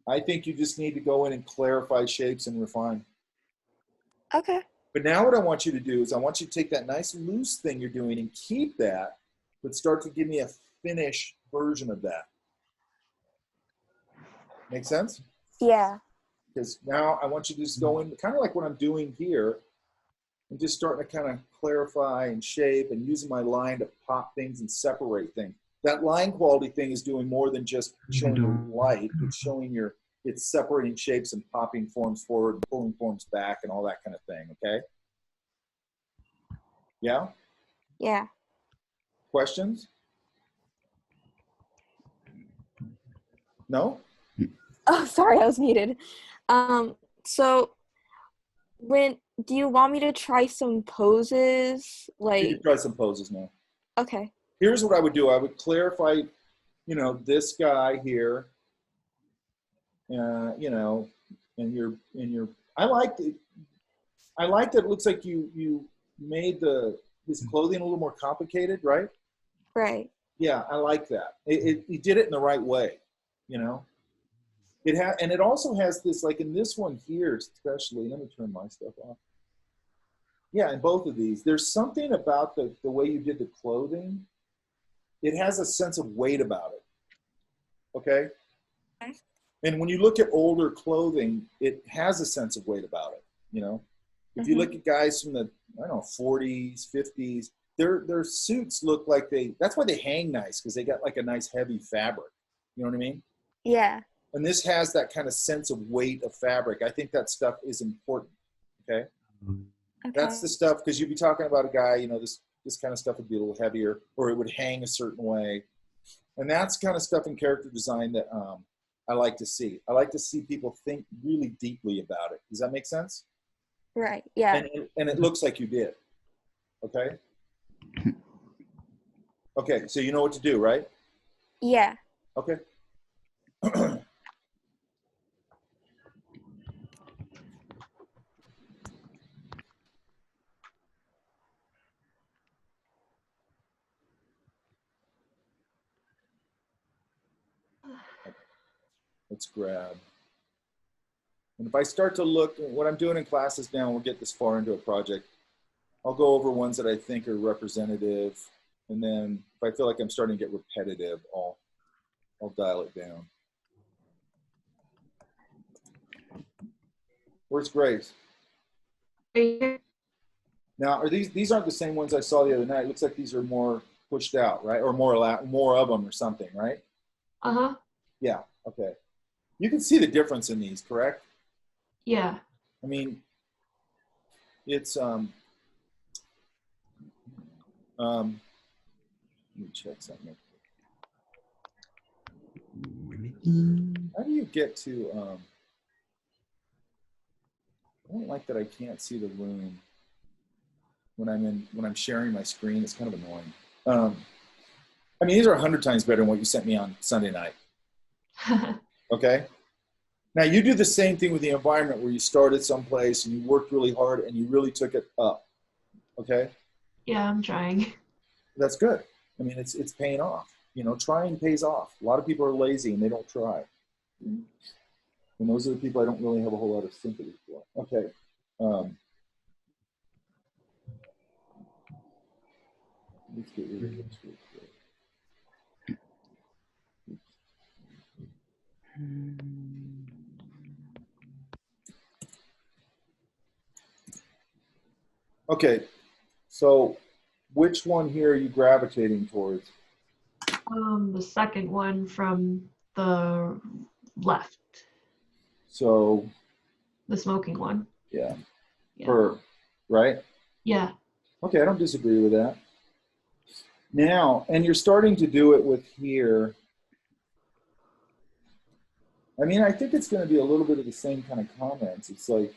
I think you just need to go in and clarify shapes and refine. Okay. But now what I want you to do is I want you to take that nice loose thing you're doing and keep that, but start to give me a finished version of that. Make sense? Yeah. Because now I want you to just go in, kind of like what I'm doing here, and just starting to kind of clarify and shape and using my line to pop things and separate things. That line quality thing is doing more than just showing you light. It's showing it's separating shapes and popping forms forward, and pulling forms back, and all that kind of thing. Okay? Yeah? Yeah. Questions? No? Oh, sorry, I was muted. So do you want me to try some poses? You Like, can try some poses now. okay. Here's what I would do. I would clarify, this guy here, and your. I like that it looks like you made his clothing a little more complicated, right? Right. Yeah, I like that. You did it in the right way, and it also has this, like in this one here, especially. Let me turn my stuff off. Yeah, in both of these, there's something about the way you did the clothing. It has a sense of weight about it. Okay? Okay. And when you look at older clothing, it has a sense of weight about it. If you look at guys from the 40s, 50s, their suits look like that's why they hang nice, because they got like a nice heavy fabric. You know what I mean? Yeah. And this has that kind of sense of weight of fabric. I think that stuff is important. Okay? Okay. That's the stuff, because you'd be talking about a guy, this kind of stuff would be a little heavier, or it would hang a certain way. And that's kind of stuff in character design that I like to see. I like to see people think really deeply about it. Does that make sense? Right. Yeah. And it looks like you did. Okay? Okay, so you know what to do, right? Yeah. Okay. Let's grab. And if I start to look, what I'm doing in classes now, we'll get this far into a project, I'll go over ones that I think are representative. And then if I feel like I'm starting to get repetitive, I'll dial it down. Where's Grace? Now, are these aren't the same ones I saw the other night? It looks like these are more pushed out, right? Or more of them or something, right? Uh-huh. Yeah, okay. You can see the difference in these, correct? Yeah. I mean, it's let me check something. How do you get to I don't like that I can't see the room when I'm sharing my screen. It's kind of annoying. I mean, these are 100 times better than what you sent me on Sunday night. Okay? Now, you do the same thing with the environment where you started someplace and you worked really hard and you really took it up. Okay? Yeah, I'm trying. That's good. I mean, it's paying off. Trying pays off. A lot of people are lazy and they don't try. And those are the people I don't really have a whole lot of sympathy for. Okay. Let's get rid of this real quick. Okay, so which one here are you gravitating towards? The second one from the left, So, the smoking one. yeah, Yeah. her, right? Yeah. Okay, I don't disagree with that. Now, and you're starting to do it with here. I mean, I think it's going to be a little bit of the same kind of comments. It's like,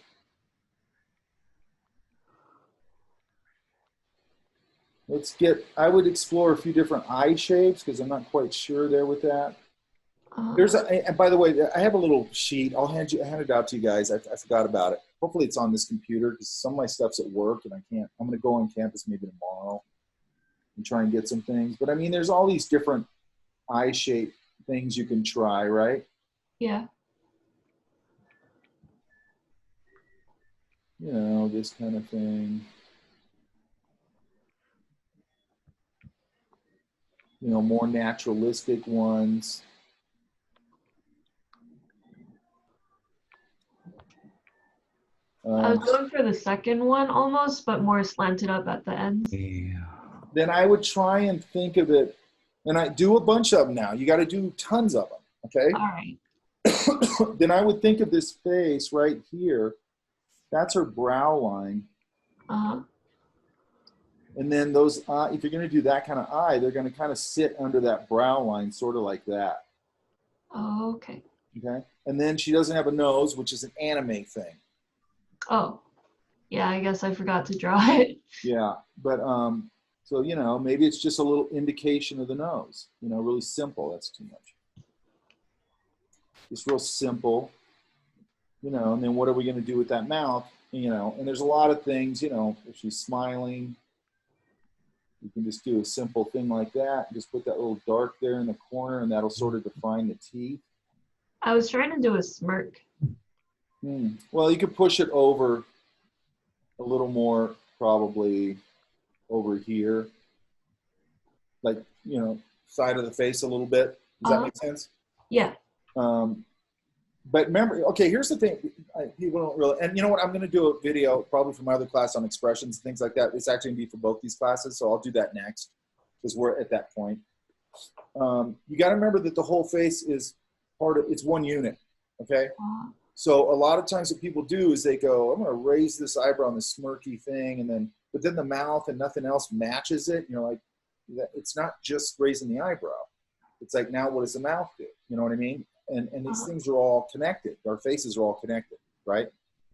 I would explore a few different eye shapes because I'm not quite sure there with that. And by the way, I have a little sheet. I'll hand it out to you guys. I forgot about it. Hopefully it's on this computer because some of my stuff's at work and I'm going to go on campus maybe tomorrow and try and get some things. But I mean, there's all these different eye shape things you can try, right? Yeah. This kind of thing. More naturalistic ones. I was going for the second one almost, but more slanted up at the ends. Yeah. Then I would try and think of it, and I do a bunch of them now. You got to do tons of them, okay? All right. Then I would think of this face right here. That's her brow line. Uh-huh. And then those, if you're going to do that kind of eye, they're going to kind of sit under that brow line, sort of like that. Oh, okay. Okay. And then she doesn't have a nose, which is an anime thing. Oh. Yeah, I guess I forgot to draw it. Yeah. But, so, you know, maybe it's just a little indication of the nose, you know, really simple. That's too much. Just real simple, you know, and then what are we going to do with that mouth? You know, and there's a lot of things, you know, if she's smiling, you can just do a simple thing like that. Just put that little dark there in the corner, and that'll sort of define the teeth. I was trying to do a smirk. Well, you could push it over a little more, probably over here, like, you know, side of the face a little bit. Does that make sense? Yeah. But remember, okay, here's the thing. People don't really, and you know what? I'm going to do a video probably for my other class on expressions, things like that. It's actually going to be for both these classes, so I'll do that next because we're at that point. You got to remember that the whole face is part of, it's one unit, okay? So a lot of times what people do is they go, I'm going to raise this eyebrow on the smirky thing, and then, but then the mouth and nothing else matches it. You know, like it's not just raising the eyebrow. It's like, now what does the mouth do? You know what I mean? And these things are all connected. Our faces are all connected, right?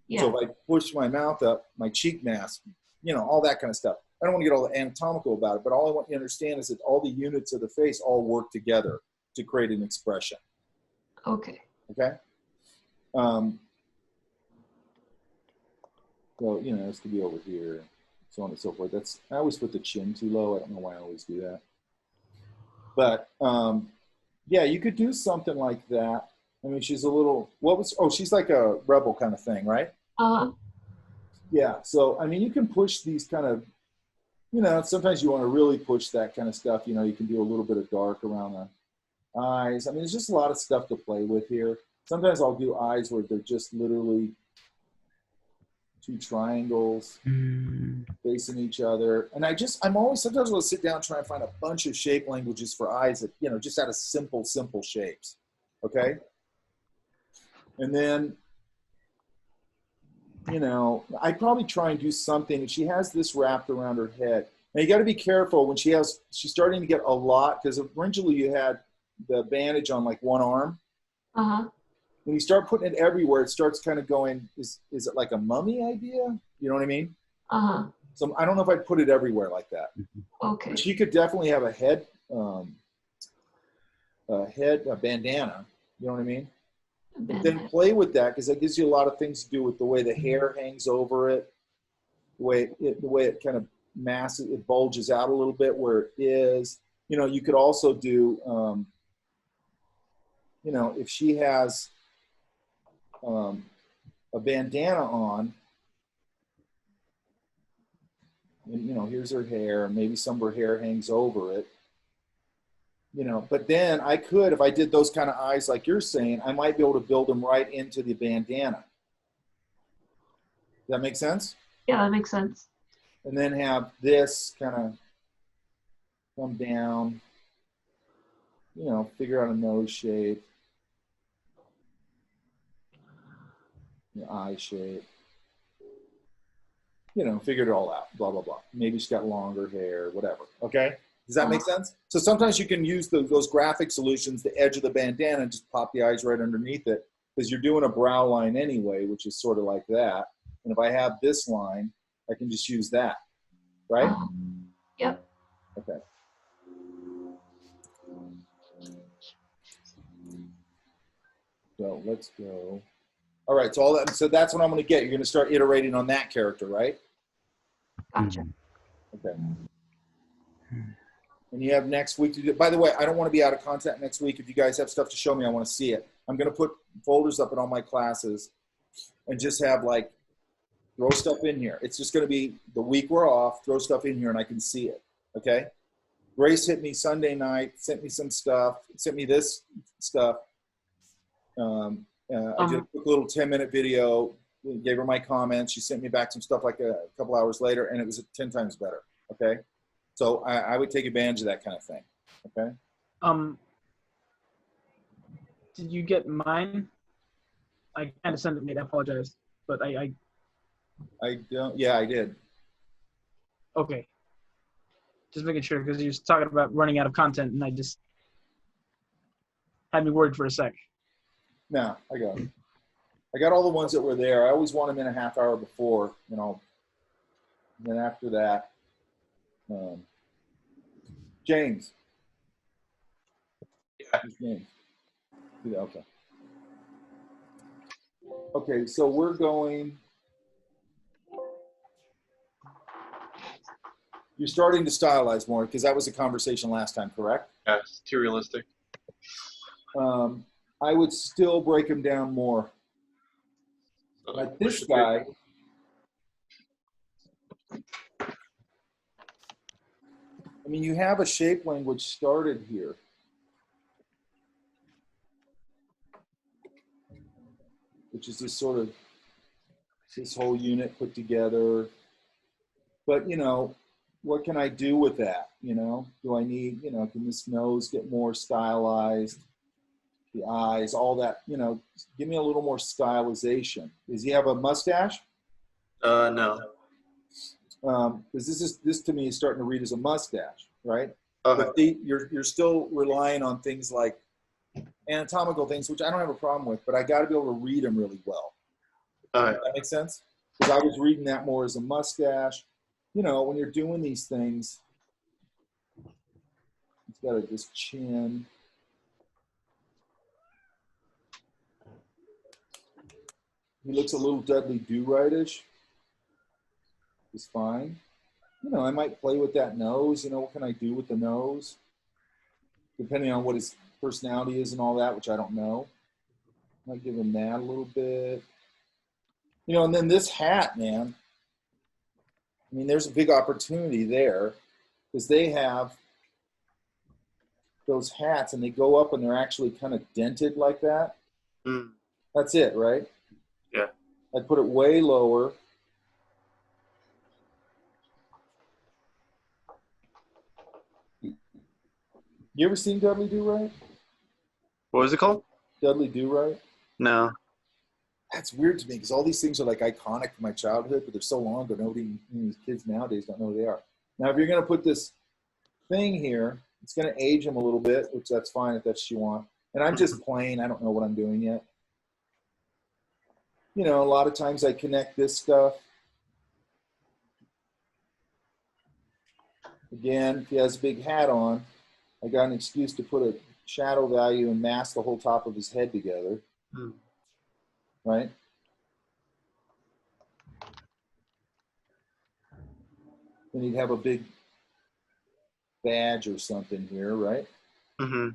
Yeah. So if I push my mouth up, my cheek mask, you know, all that kind of stuff. I don't want to get all anatomical about it, but all I want you to understand is that all the units of the face all work together to create an expression. Okay. Okay? So, you know, this could be over here, so on and so forth. That's, I always put the chin too low. I don't know why I always do that. But, yeah, you could do something like that. I mean, she's a little, she's like a rebel kind of thing, right? Yeah, so, I mean, you can push these kind of, you know, sometimes you want to really push that kind of stuff. You know, you can do a little bit of dark around the eyes. I mean, there's just a lot of stuff to play with here. Sometimes I'll do eyes where they're just literally two triangles facing each other. And sometimes I'll sit down and try and find a bunch of shape languages for eyes that, you know, just out of simple shapes. Okay. And then, you know, I probably try and do something. She has this wrapped around her head. Now you got to be careful when she's starting to get a lot, because originally you had the bandage on like one arm. When you start putting it everywhere, it starts kind of going, is it like a mummy idea? You know what I mean? So I don't know if I'd put it everywhere like that. Okay. She could definitely have a head, a bandana. You know what I mean? Then play with that, because that gives you a lot of things to do with the way the hair hangs over it, the way it kind of masses, it bulges out a little bit where it is. You know, you could also do, you know, if she has a bandana on, and, you know, here's her hair, maybe some of her hair hangs over it, you know, but then I could, if I did those kind of eyes like you're saying, I might be able to build them right into the bandana. Does that make sense? Yeah, that makes sense. And then have this kind of come down, you know, figure out a nose shape, your eye shape, you know, figure it all out, blah, blah, blah. Maybe she's got longer hair, whatever. Okay? Does that make sense? So sometimes you can use those graphic solutions, the edge of the bandana, and just pop the eyes right underneath it, because you're doing a brow line anyway, which is sort of like that. And if I have this line, I can just use that, right? Yep. Okay. So let's go. All right, so that's what I'm going to get. You're going to start iterating on that character, right? Gotcha. Okay. And you have next week to do. By the way, I don't want to be out of contact next week. If you guys have stuff to show me, I want to see it. I'm going to put folders up in all my classes and just have, like, throw stuff in here. It's just going to be the week we're off, throw stuff in here and I can see it. Okay? Grace hit me Sunday night, sent me some stuff, sent me this stuff. I did a quick little 10-minute video gave her my comments. She sent me back some stuff like a couple hours later, and it was 10 times better. Okay. So I would take advantage of that kind of thing. Okay. Did you get mine? I kind of sent it late. I apologize, but I don't. Yeah, I did. okay. Just making sure because you're talking about running out of content, and I just had me worried for a sec. No, I got it. I got all the ones that were there. I always want them in a half hour before, you know. And then after that, James. Yeah. His name. Yeah, okay. Okay, so we're going. You're starting to stylize more because that was a conversation last time, correct? Yeah, it's too realistic. I would still break them down more. So, Like what this should guy. I mean, you have a shape language started here. Which is this sort of, this whole unit put together. But, you know, what can I do with that? You know, do I need, you know, can this nose get more stylized? The eyes, all that, you know, give me a little more stylization. Does he have a mustache? No. Because this to me is starting to read as a mustache, right? Uh-huh. But you're still relying on things like anatomical things, which I don't have a problem with, but I got to be able to read them really well. Uh-huh. Does that make sense? Because I was reading that more as a mustache. You know, when you're doing these things, it's got this chin. He looks a little Dudley Do-Right-ish. It's fine. You know, I might play with that nose. You know, what can I do with the nose? Depending on what his personality is and all that, which I don't know. I might give him that a little bit. You know, and then this hat, man. I mean, there's a big opportunity there because they have those hats and they go up and they're actually kind of dented like that. Mm. That's it, right? Yeah. I'd put it way lower. You ever seen Dudley Do-Right? What was it called? Dudley Do-Right? No. That's weird to me because all these things are like iconic from my childhood, but they're so long ago. Nobody, these kids nowadays don't know who they are. Now, if you're going to put this thing here, it's going to age them a little bit, which that's fine if that's what you want. And I'm just plain. I don't know what I'm doing yet. You know, a lot of times I connect this stuff. Again, if he has a big hat on, I got an excuse to put a shadow value and mask the whole top of his head together. Hmm. Right? Then he'd have a big badge or something here, right? Mm-hmm.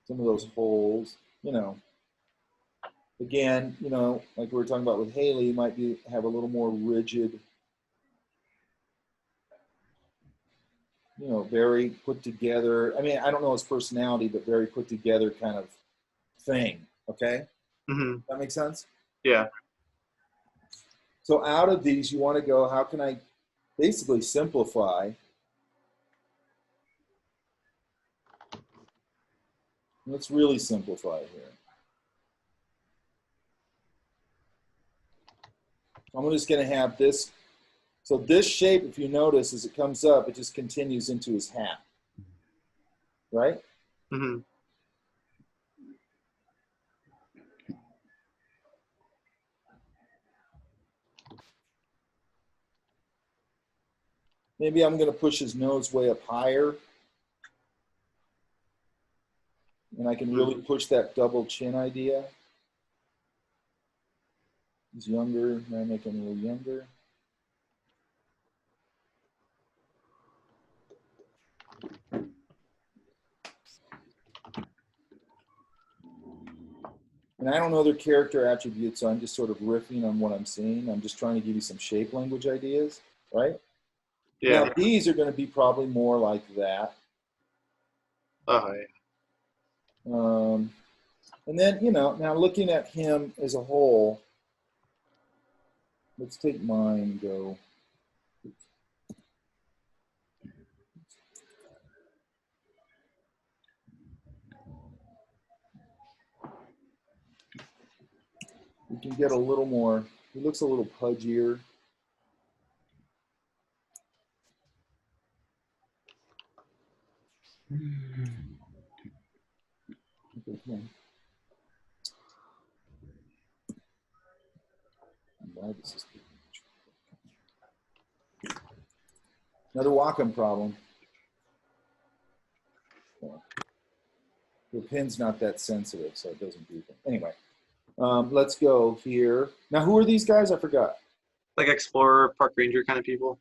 Some of those holes, you know. Again, you know, like we were talking about with Haley, he might have a little more rigid, you know, very put together. I mean, I don't know his personality, but very put together kind of thing. Okay? Mm-hmm. That makes sense? Yeah. So out of these, you want to go, how can I basically simplify? Let's really simplify here. I'm just going to have this. So this shape, if you notice, as it comes up, it just continues into his hat. Right? Mm-hmm. Maybe I'm going to push his nose way up higher. And I can really push that double chin idea. He's younger. Now make him a little younger. And I don't know their character attributes, so I'm just sort of riffing on what I'm seeing. I'm just trying to give you some shape language ideas, right? Yeah. Now, these are going to be probably more like that. Uh-huh. And then, you know, now looking at him as a whole, let's take mine and go. We can get a little more, he looks a little pudgier. Okay, come on. Why this is another Wacom problem. The pin's not that sensitive, so it doesn't do that. Anyway, let's go here. Now, who are these guys? I forgot. Like explorer, park ranger kind of people.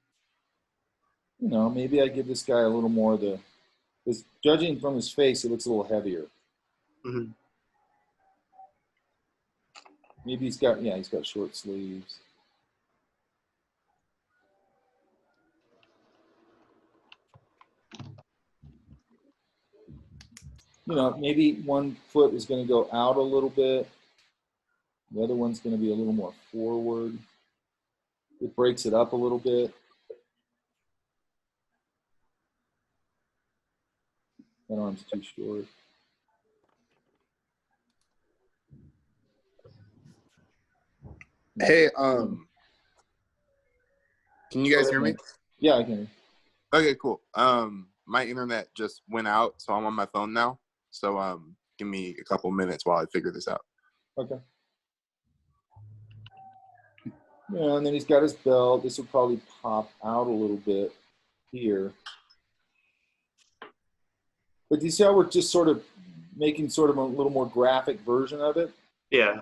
You know, maybe I give this guy a little more of the, because judging from his face, it looks a little heavier. Mm-hmm. Maybe he's got, yeah, he's got short sleeves. You know, maybe one foot is going to go out a little bit. The other one's going to be a little more forward. It breaks it up a little bit. That arm's too short. Hey, can you guys hear me? Yeah, I can. Okay, cool. My internet just went out, so I'm on my phone now. So give me a couple minutes while I figure this out. Okay. Yeah, and then he's got his belt. This will probably pop out a little bit here. But do you see how we're just sort of making sort of a little more graphic version of it? Yeah.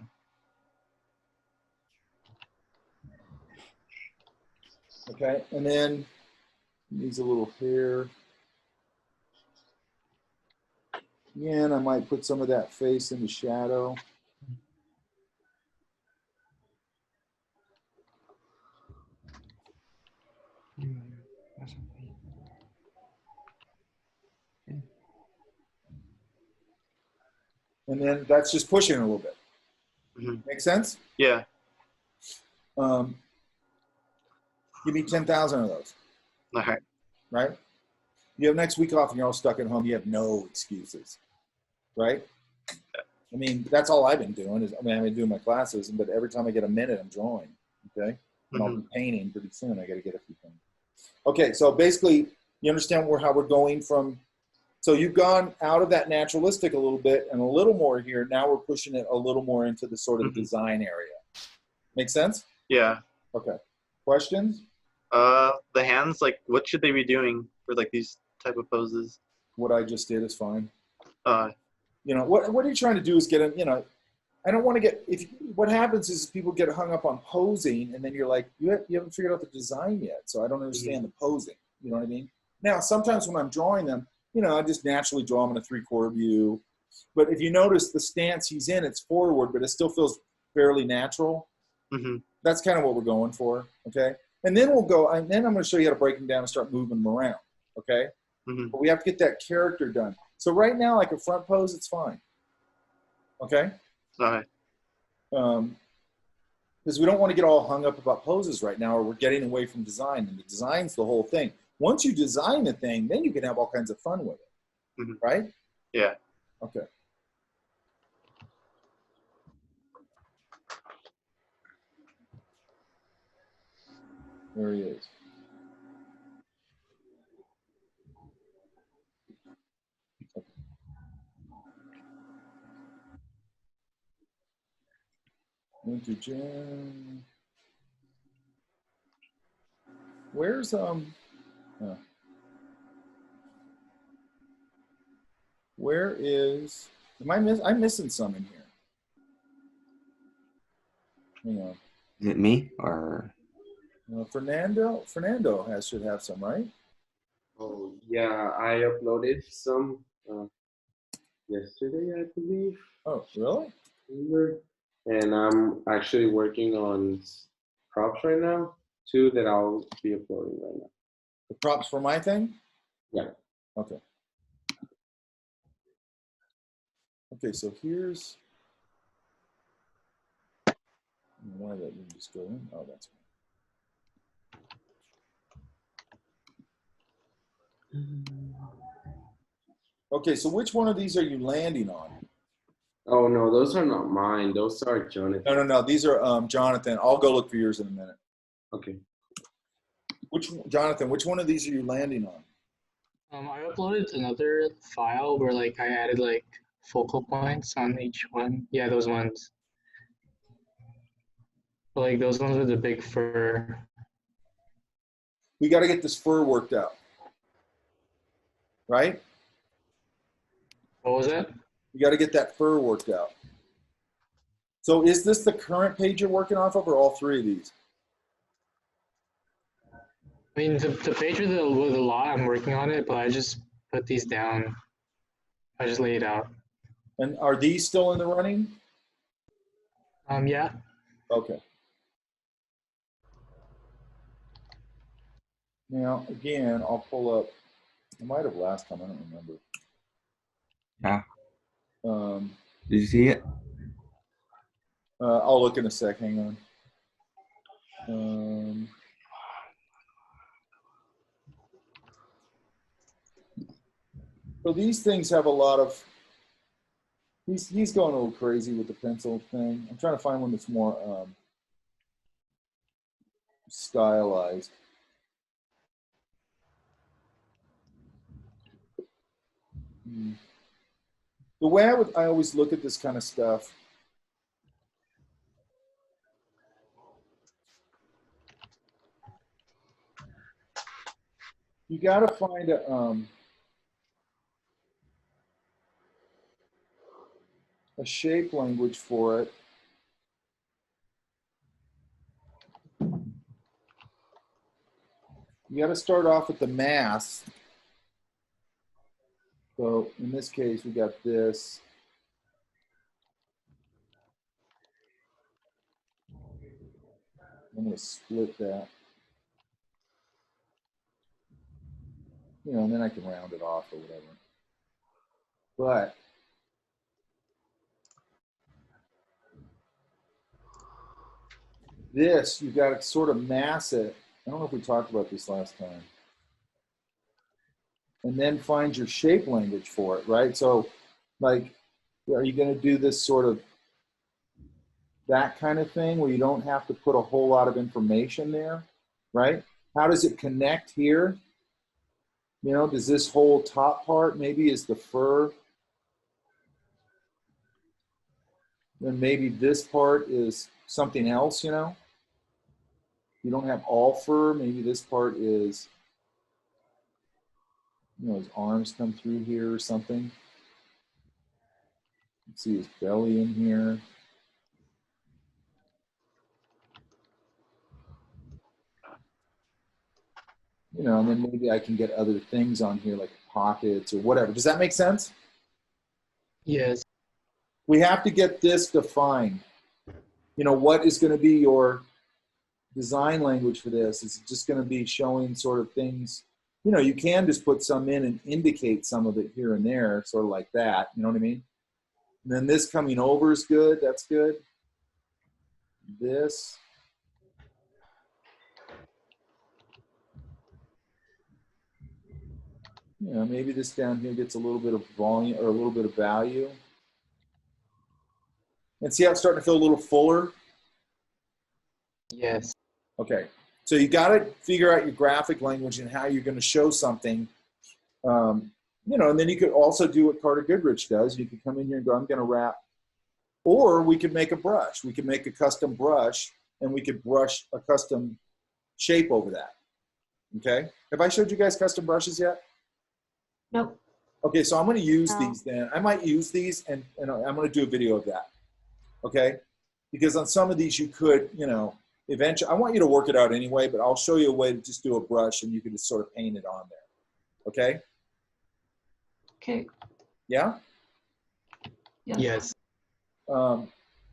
Okay, and then needs a little hair. Again, I might put some of that face in the shadow. And then that's just pushing it a little bit. Mm-hmm. Make sense? Yeah. Give me 10,000 of those. All right. Right? You have next week off and you're all stuck at home. You have no excuses. Right? I mean, that's all I've been doing is, I mean, I've been doing my classes, but every time I get a minute, I'm drawing. Okay? And I'll be painting pretty soon. I got to get a few things. Okay, so basically, you understand how we're going from, so you've gone out of that naturalistic a little bit and a little more here. Now we're pushing it a little more into the sort of design area. Make sense? Yeah. Okay. Questions? The hands, like, what should they be doing for like these type of poses? What I just did is fine. You know, what are you trying to do is get a, you know, I don't want to get, what happens is people get hung up on posing and then you're like, you haven't figured out the design yet. So I don't understand the posing. You know what I mean? Now, sometimes when I'm drawing them, you know, I just naturally draw them in a 3/4 view. But if you notice the stance he's in, it's forward, but it still feels fairly natural. That's kind of what we're going for. Okay. And then we'll go, and then I'm going to show you how to break them down and start moving them around. Okay. But we have to get that character done. So right now, like a front pose, it's fine. Okay. All right. Because we don't want to get all hung up about poses right now, or we're getting away from design, and the design's the whole thing. Once you design a thing, then you can have all kinds of fun with it, right? Yeah. Okay. There he is. Winter Jam. Where's where is, I'm missing some in here. Hang on. Is it me or? Fernando should have some, right? Oh yeah, I uploaded some yesterday, I believe. Oh, really? And I'm actually working on props right now, 2 that I'll be uploading right now. The props for my thing? Yeah. Okay. Okay, so here's, why that didn't just go in? Oh, that's fine. Okay, so which one of these are you landing on? Oh no, those are not mine. Those are Jonathan. No. These are Jonathan. I'll go look for yours in a minute. Okay. Jonathan, which one of these are you landing on? I uploaded another file where like I added like focal points on each one. Yeah, those ones. Like those ones with the big fur. We got to get this fur worked out, right? What was that? You got to get that fur worked out. So is this the current page you're working off of, or all three of these? I mean, the page with the lot, I'm working on it, but I just put these down. I just lay it out. And are these still in the running? Yeah. Okay. Now, again, I'll pull up. I might have last time. I don't remember. Yeah. Um, Did you see it? I'll look in a sec. Hang on. So these things have a lot of. He's going a little crazy with the pencil thing. I'm trying to find one that's more stylized. The way I always look at this kind of stuff. You got to find a shape language for it. You got to start off with the mass. So in this case, we got this. I'm going to split that. You know, and then I can round it off or whatever. But this, you got to sort of mass it. I don't know if we talked about this last time. And then find your shape language for it, right? So, like, are you going to do this sort of that kind of thing where you don't have to put a whole lot of information there, right? How does it connect here? You know, does this whole top part maybe is the fur? Then maybe this part is something else, you know? You don't have all fur. Maybe this part is, you know, his arms come through here or something. Let's see his belly in here. You know, and then maybe I can get other things on here like pockets or whatever. Does that make sense? Yes. We have to get this defined. You know, what is going to be your design language for this? Is it just going to be showing sort of things? You know, you can just put some in and indicate some of it here and there, sort of like that. You know what I mean? And then this coming over is good. That's good. This. You know, maybe this down here gets a little bit of volume or a little bit of value. And see how it's starting to feel a little fuller? Yes. Okay. So you got to figure out your graphic language and how you're going to show something. You know, and then you could also do what Carter Goodrich does. You could come in here and go, I'm going to wrap. Or we could make a brush. We could make a custom brush, and we could brush a custom shape over that. Okay? Have I showed you guys custom brushes yet? Nope. Okay, so I'm going to use No. these then. I might use these, and I'm going to do a video of that. Okay? Because on some of these you could, you know, eventually, I want you to work it out anyway, but I'll show you a way to just do a brush and you can just sort of paint it on there. Okay? Okay. Yeah? Yes.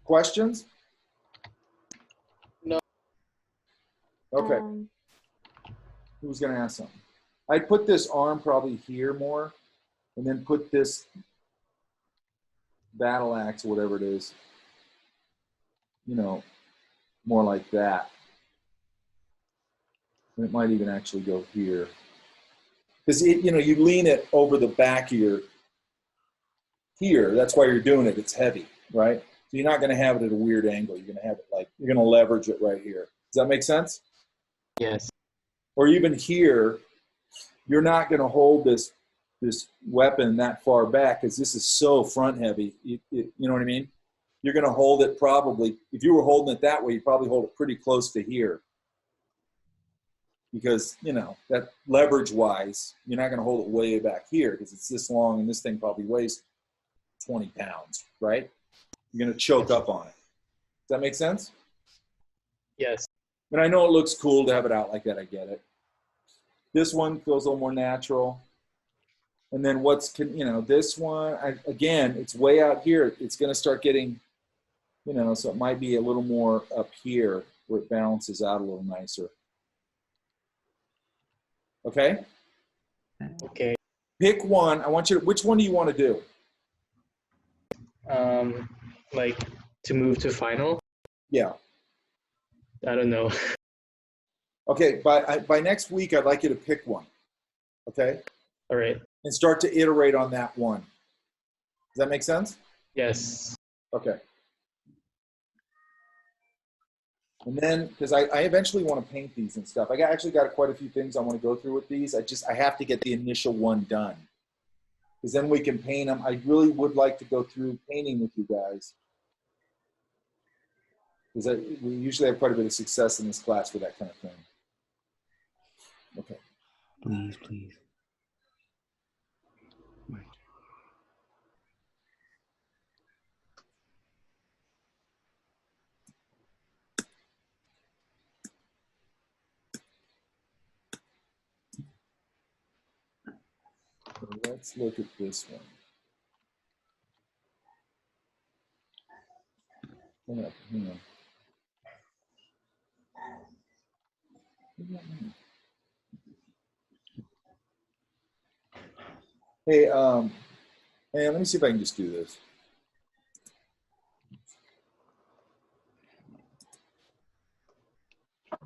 Questions? No. Okay. Who's going to ask something? I'd put this arm probably here more, and then put this battle axe or whatever it is, you know, more like that. And it might even actually go here. Because you lean it over the back of your here. That's why you're doing it. It's heavy, right? So you're not going to have it at a weird angle. You're going to have it like you're going to leverage it right here. Does that make sense? Yes. Or even here, you're not going to hold this weapon that far back because this is so front heavy. You know what I mean? You're going to hold it probably, if you were holding it that way, you'd probably hold it pretty close to here. Because, that leverage wise, you're not going to hold it way back here because it's this long and this thing probably weighs 20 pounds, right? You're going to choke up on it. Does that make sense? Yes. And I know it looks cool to have it out like that. I get it. This one feels a little more natural. And then this one, again, it's way out here. It's going to start getting, so it might be a little more up here where it balances out a little nicer. Okay? Okay. Pick one. Which one do you want to do? Like to move to final? Yeah. I don't know. Okay, by next week, I'd like you to pick one. Okay? All right. And start to iterate on that one. Does that make sense? Yes. Okay. And then, because I eventually want to paint these and stuff. I actually got quite a few things I want to go through with these. I have to get the initial one done. Because then we can paint them. I really would like to go through painting with you guys. Because we usually have quite a bit of success in this class with that kind of thing. Okay. Please. So let's look at this one. Hang on. Hey, let me see if I can just do this. I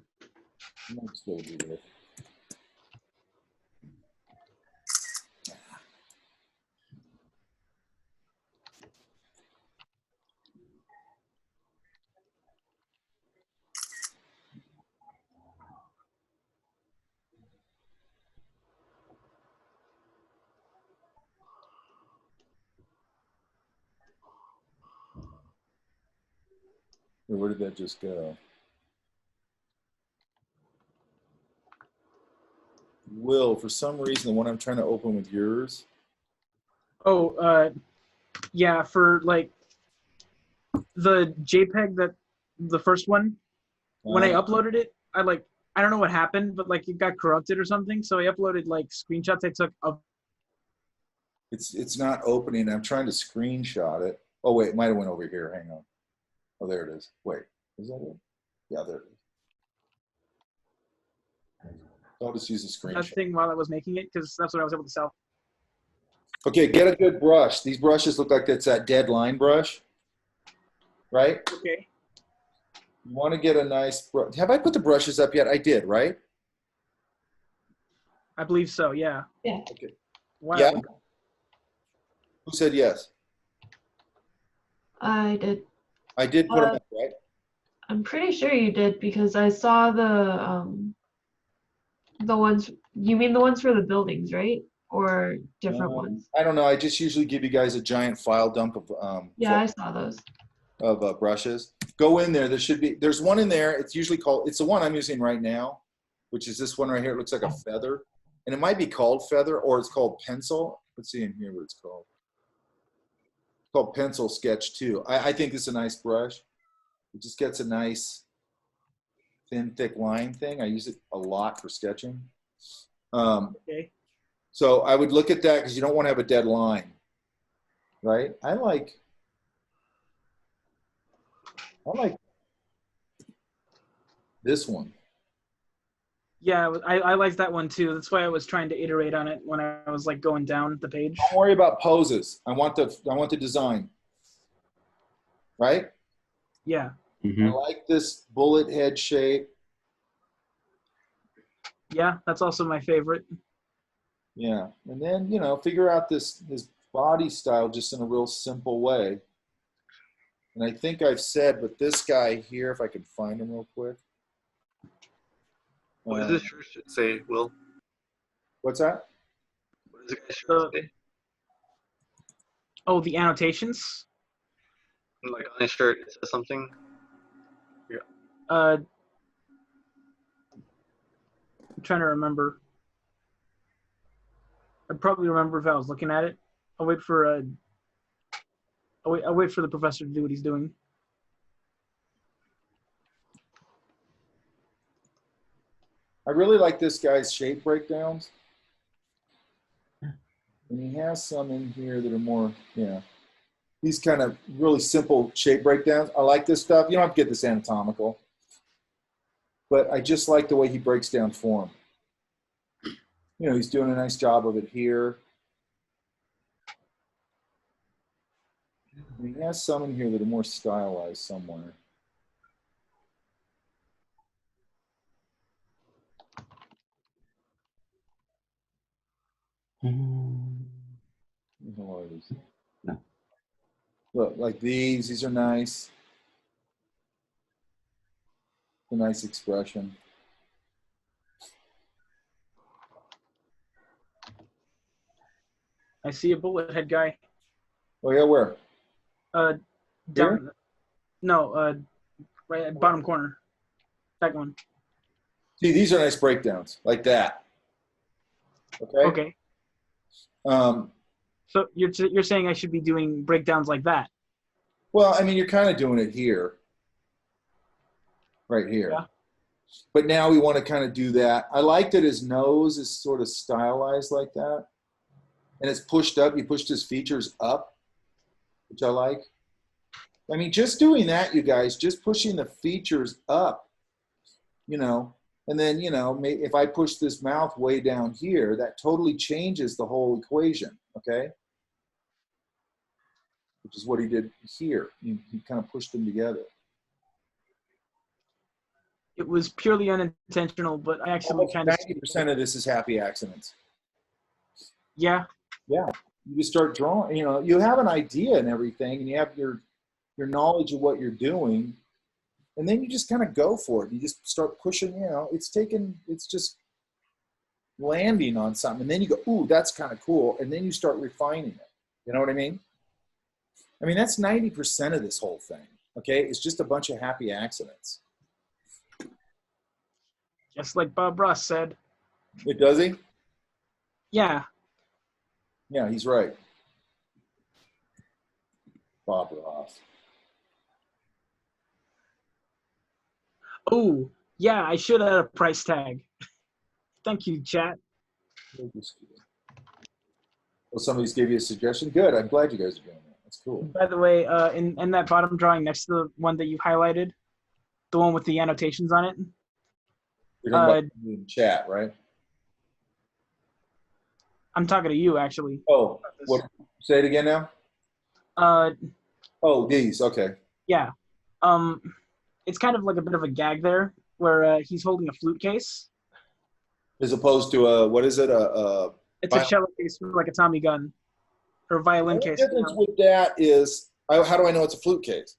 might just be able to do this. Where did that just go? Will, for some reason, the one I'm trying to open with yours. Oh, yeah, for like the JPEG the first one, when I uploaded it, I don't know what happened, but like it got corrupted or something. So I uploaded like screenshots I took of. It's not opening. I'm trying to screenshot it. Oh wait, it might have went over here. Hang on. Oh, there it is. Wait, is that it? Yeah, there it is. I'll just use a screenshot. That thing while I was making it because that's what I was able to sell. Okay, get a good brush. These brushes look like it's that dead line brush, right? Okay. You want to get a nice brush. Have I put the brushes up yet? I did, right? I believe so. Yeah. Yeah. Okay. Wow. Yeah. Who said yes? I did. I did put them up, right? I'm pretty sure you did because I saw the ones. You mean the ones for the buildings, right? Or different ones? I don't know. I just usually give you guys a giant file dump of Yeah, I saw those. of brushes. Go in there. There's one in there. It's usually called, it's the one I'm using right now, which is this one right here. It looks like a feather. And it might be called feather or it's called pencil. Let's see in here what it's called. It's called Pencil Sketch 2. I think it's a nice brush. It just gets a nice thin, thick line thing. I use it a lot for sketching. Okay. So I would look at that because you don't want to have a dead line, right? I like this one. Yeah, I liked that one too. That's why I was trying to iterate on it when I was like going down the page. Don't worry about poses. I want the design, right? Yeah. I like this bullet head shape. Yeah, that's also my favorite. Yeah, and then, you know, figure out his body style just in a real simple way. And I think I've said, but this guy here, if I can find him real quick. What does this shirt say, Will? What's that? What does this shirt say? Oh, the annotations. Like on his shirt, it says something. I'm trying to remember. I'd probably remember if I was looking at it. I'll wait for I'll wait for the professor to do what he's doing. I really like this guy's shape breakdowns. And he has some in here that are more, yeah. These kind of really simple shape breakdowns. I like this stuff. You don't have to get this anatomical. But I just like the way he breaks down form. You know, he's doing a nice job of it here. And he has some in here that are more stylized somewhere. No. Look, like these are nice. A nice expression. I see a bullet head guy. Oh yeah, where? Down. Here? No, right at bottom corner. That one. See, these are nice breakdowns, like that. Okay. Okay. So you're saying I should be doing breakdowns like that? Well, I mean, you're kind of doing it here, right here. Yeah. But now we want to kind of do that. I like that his nose is sort of stylized like that, and it's pushed up. He pushed his features up, which I like. I mean, just doing that, you guys, just pushing the features up, you know, and then, you know, if I push this mouth way down here, that totally changes the whole equation, okay? Which is what he did here. He kind of pushed them together. It was purely unintentional, but I actually Almost kind of 90% of this is happy accidents. Yeah. Yeah. You just start drawing, you know, you have an idea and everything, and you have your knowledge of what you're doing, and then you just kind of go for it. You just start pushing, you know, it's just landing on something, and then you go, ooh, that's kind of cool, and then you start refining it. You know what I mean? I mean, that's 90% of this whole thing, okay? It's just a bunch of happy accidents. just like Bob Ross said. It does he? Yeah. Yeah, he's right. Bob Ross. Oh, yeah, I should add a price tag. Thank you, chat. Well, somebody's gave you a suggestion. Good. I'm glad you guys are doing that. That's cool. By the way, in that bottom drawing next to the one that you highlighted, the one with the annotations on it. You're talking about in chat, right? I'm talking to you, actually. Oh, what? Say it again now. Oh, these. Okay. Yeah. It's kind of like a bit of a gag there, where he's holding a flute case. As opposed to a, what is it? It's a cello case for like a Tommy gun, or a violin The case. difference with that is, how do I know it's a flute case?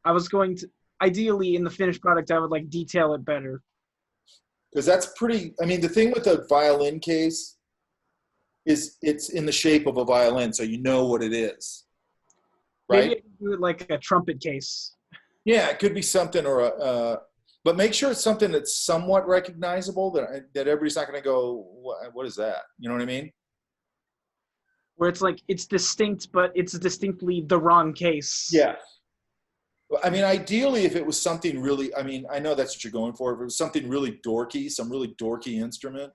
I was going to, ideally in the finished product, I would like detail it better. Because that's pretty, I mean, the thing with a violin case is it's in the shape of a violin, so you know what it is. Right? Maybe I can do it like a trumpet case. Yeah, it could be something, or but make sure it's something that's somewhat recognizable, that everybody's not going to go, what is that? You know what I mean? Where it's like, it's distinct, but it's distinctly the wrong case. Yeah. I mean, ideally, if it was something really, I mean, I know that's what you're going for. If it was something really dorky, some really dorky instrument,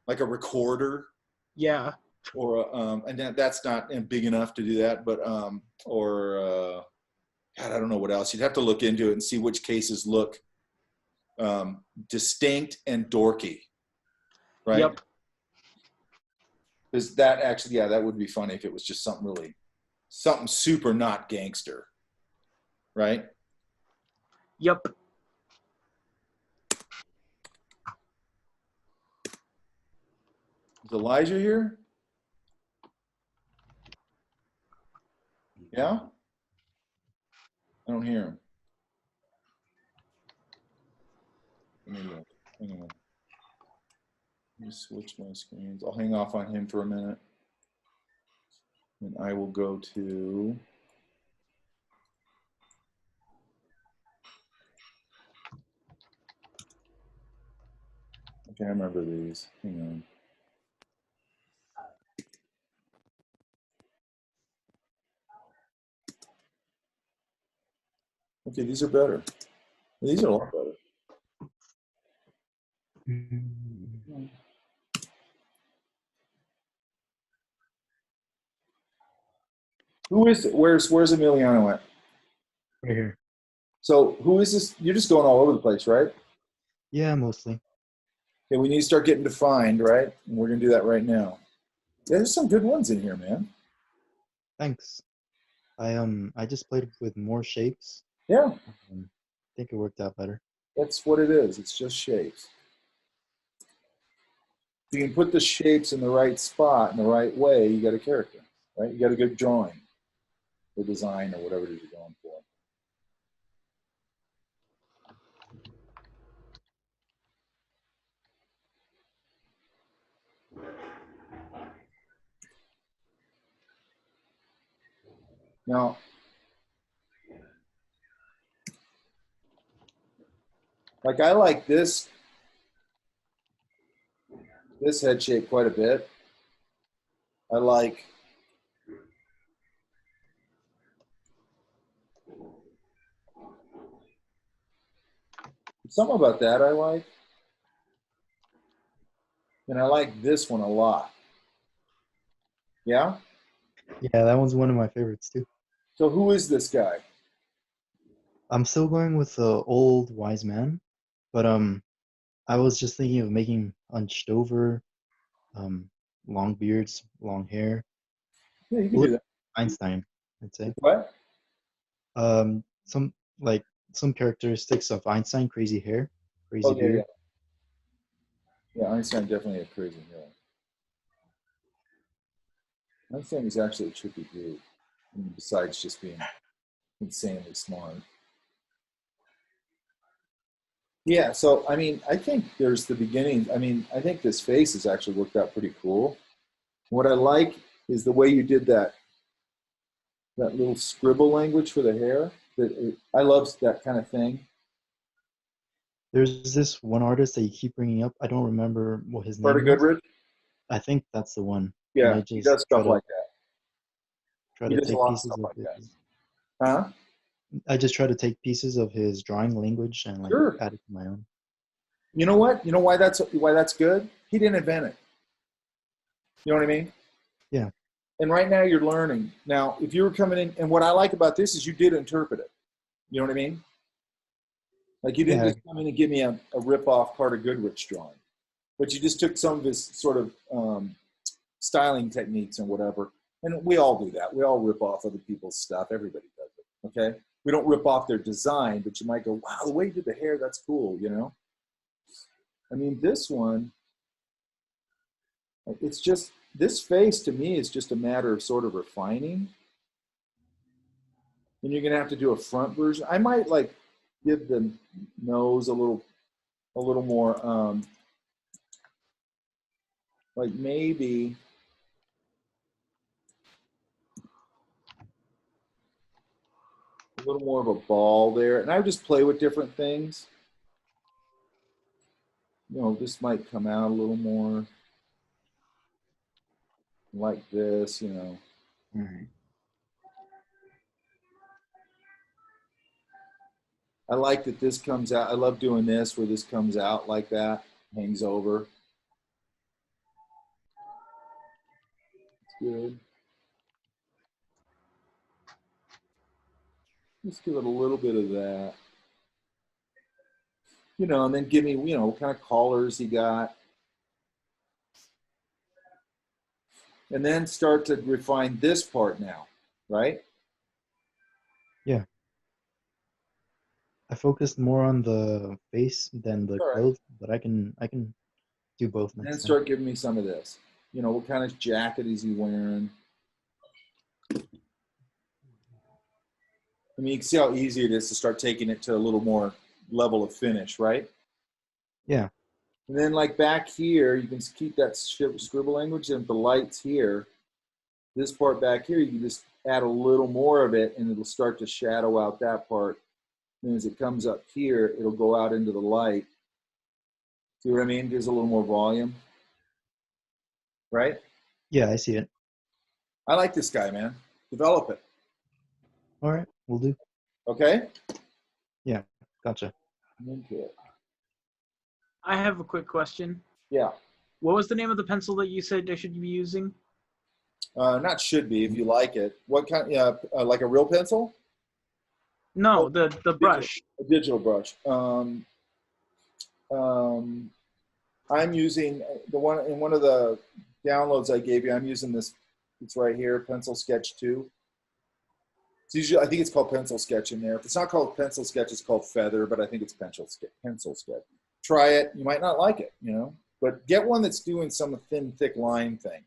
like a recorder. Yeah. Or, and that's not big enough to do that, but, God, I don't know what else. You'd have to look into it and see which cases look distinct and dorky, right? Yep. Because that actually, yeah, that would be funny if it was just something super not gangster, right? Is Elijah here? Yeah? I don't hear him. Let me look. Hang on. Let me switch my screens. I'll hang off on him for a minute. And I will go to okay, I remember these. Hang on. Okay, these are better. These are a lot better. Who is it? Where's Emiliano at? Right here. So who is this? You're just going all over the place, right? Yeah, mostly. Okay, we need to start getting defined, right? And we're gonna do that right now. Yeah, there's some good ones in here, man. Thanks. I just played with more shapes. Yeah, I think it worked out better. that's what it is. It's just shapes. If you can put the shapes in the right spot in the right way, you got a character, right? You got a good drawing or design or whatever it is you're going for. Now, like I like this head shape quite a bit. I like something about that I like. And I like this one a lot. Yeah? Yeah, that one's one of my favorites too. So who is this guy? I'm still going with the old wise man, but I was just thinking of making hunched over, long beards, long hair. Yeah, you can do that. Einstein, I'd say. What? Some characteristics of Einstein: crazy hair, crazy Oh, yeah, beard. Yeah, Einstein definitely had crazy hair. Einstein is actually a tricky dude, I mean, besides just being insanely smart. Yeah, so I mean, I think there's the beginning. I mean, I think this face has actually worked out pretty cool. What I like is the way you did that little scribble language for the hair. I love that kind of thing. There's this one artist that you keep bringing up. I don't remember what his name Carter is. Goodrich? I think that's the one. Yeah, And I he just does stuff like that. Try He to does a take lot of pieces stuff of like that. his. Huh? I just try to take pieces of his drawing language and like Sure. add it to my own. You know what? You know why that's good? He didn't invent it. You know what I mean? Yeah. And right now you're learning. Now, if you were coming in, and what I like about this is you did interpret it. You know what I mean? Like you didn't Yeah. just come in and give me a rip-off Carter Goodrich drawing, but you just took some of his sort of styling techniques and whatever. And we all do that. We all rip off other people's stuff. Everybody does it. Okay? We don't rip off their design, but you might go, wow, the way you did the hair, that's cool, you know? I mean, this one, it's just, this face to me is just a matter of sort of refining. And you're going to have to do a front version. I might like give the nose a little more, like maybe a little more of a ball there. And I would just play with different things. You know, this might come out a little more like this, you know. All right. I like that this comes out. I love doing this where this comes out like that, hangs over. It's good. Just give it a little bit of that. You know, and then give me, you know, what kind of collars he got. And then start to refine this part now, right? Yeah. I focused more on the face than the All right. clothes, but I can do both And next then time. start giving me some of this. you know, what kind of jacket is he wearing? I mean, you can see how easy it is to start taking it to a little more level of finish, right? Yeah. And then like back here, you can keep that scribble language, and the lights here, this part back here, you can just add a little more of it and it'll start to shadow out that part. And as it comes up here, it'll go out into the light. See what I mean? Gives a little more volume, right? Yeah, I see it. I like this guy, man. Develop it. All right, we'll do. Okay? Yeah, gotcha. Okay. I have a quick question. Yeah. What was the name of the pencil that you said I should be using? Not should be, if you like it. What kind? Like a real pencil? No, the brush. A digital brush. I'm using the one in one of the downloads I gave you. I'm using this. It's right here, Pencil Sketch 2. It's usually, I think it's called Pencil Sketch in there. If it's not called Pencil Sketch, it's called Feather, but I think it's Pencil Sketch. Try it. You might not like it, you know, but get one that's doing some thin, thick line thing.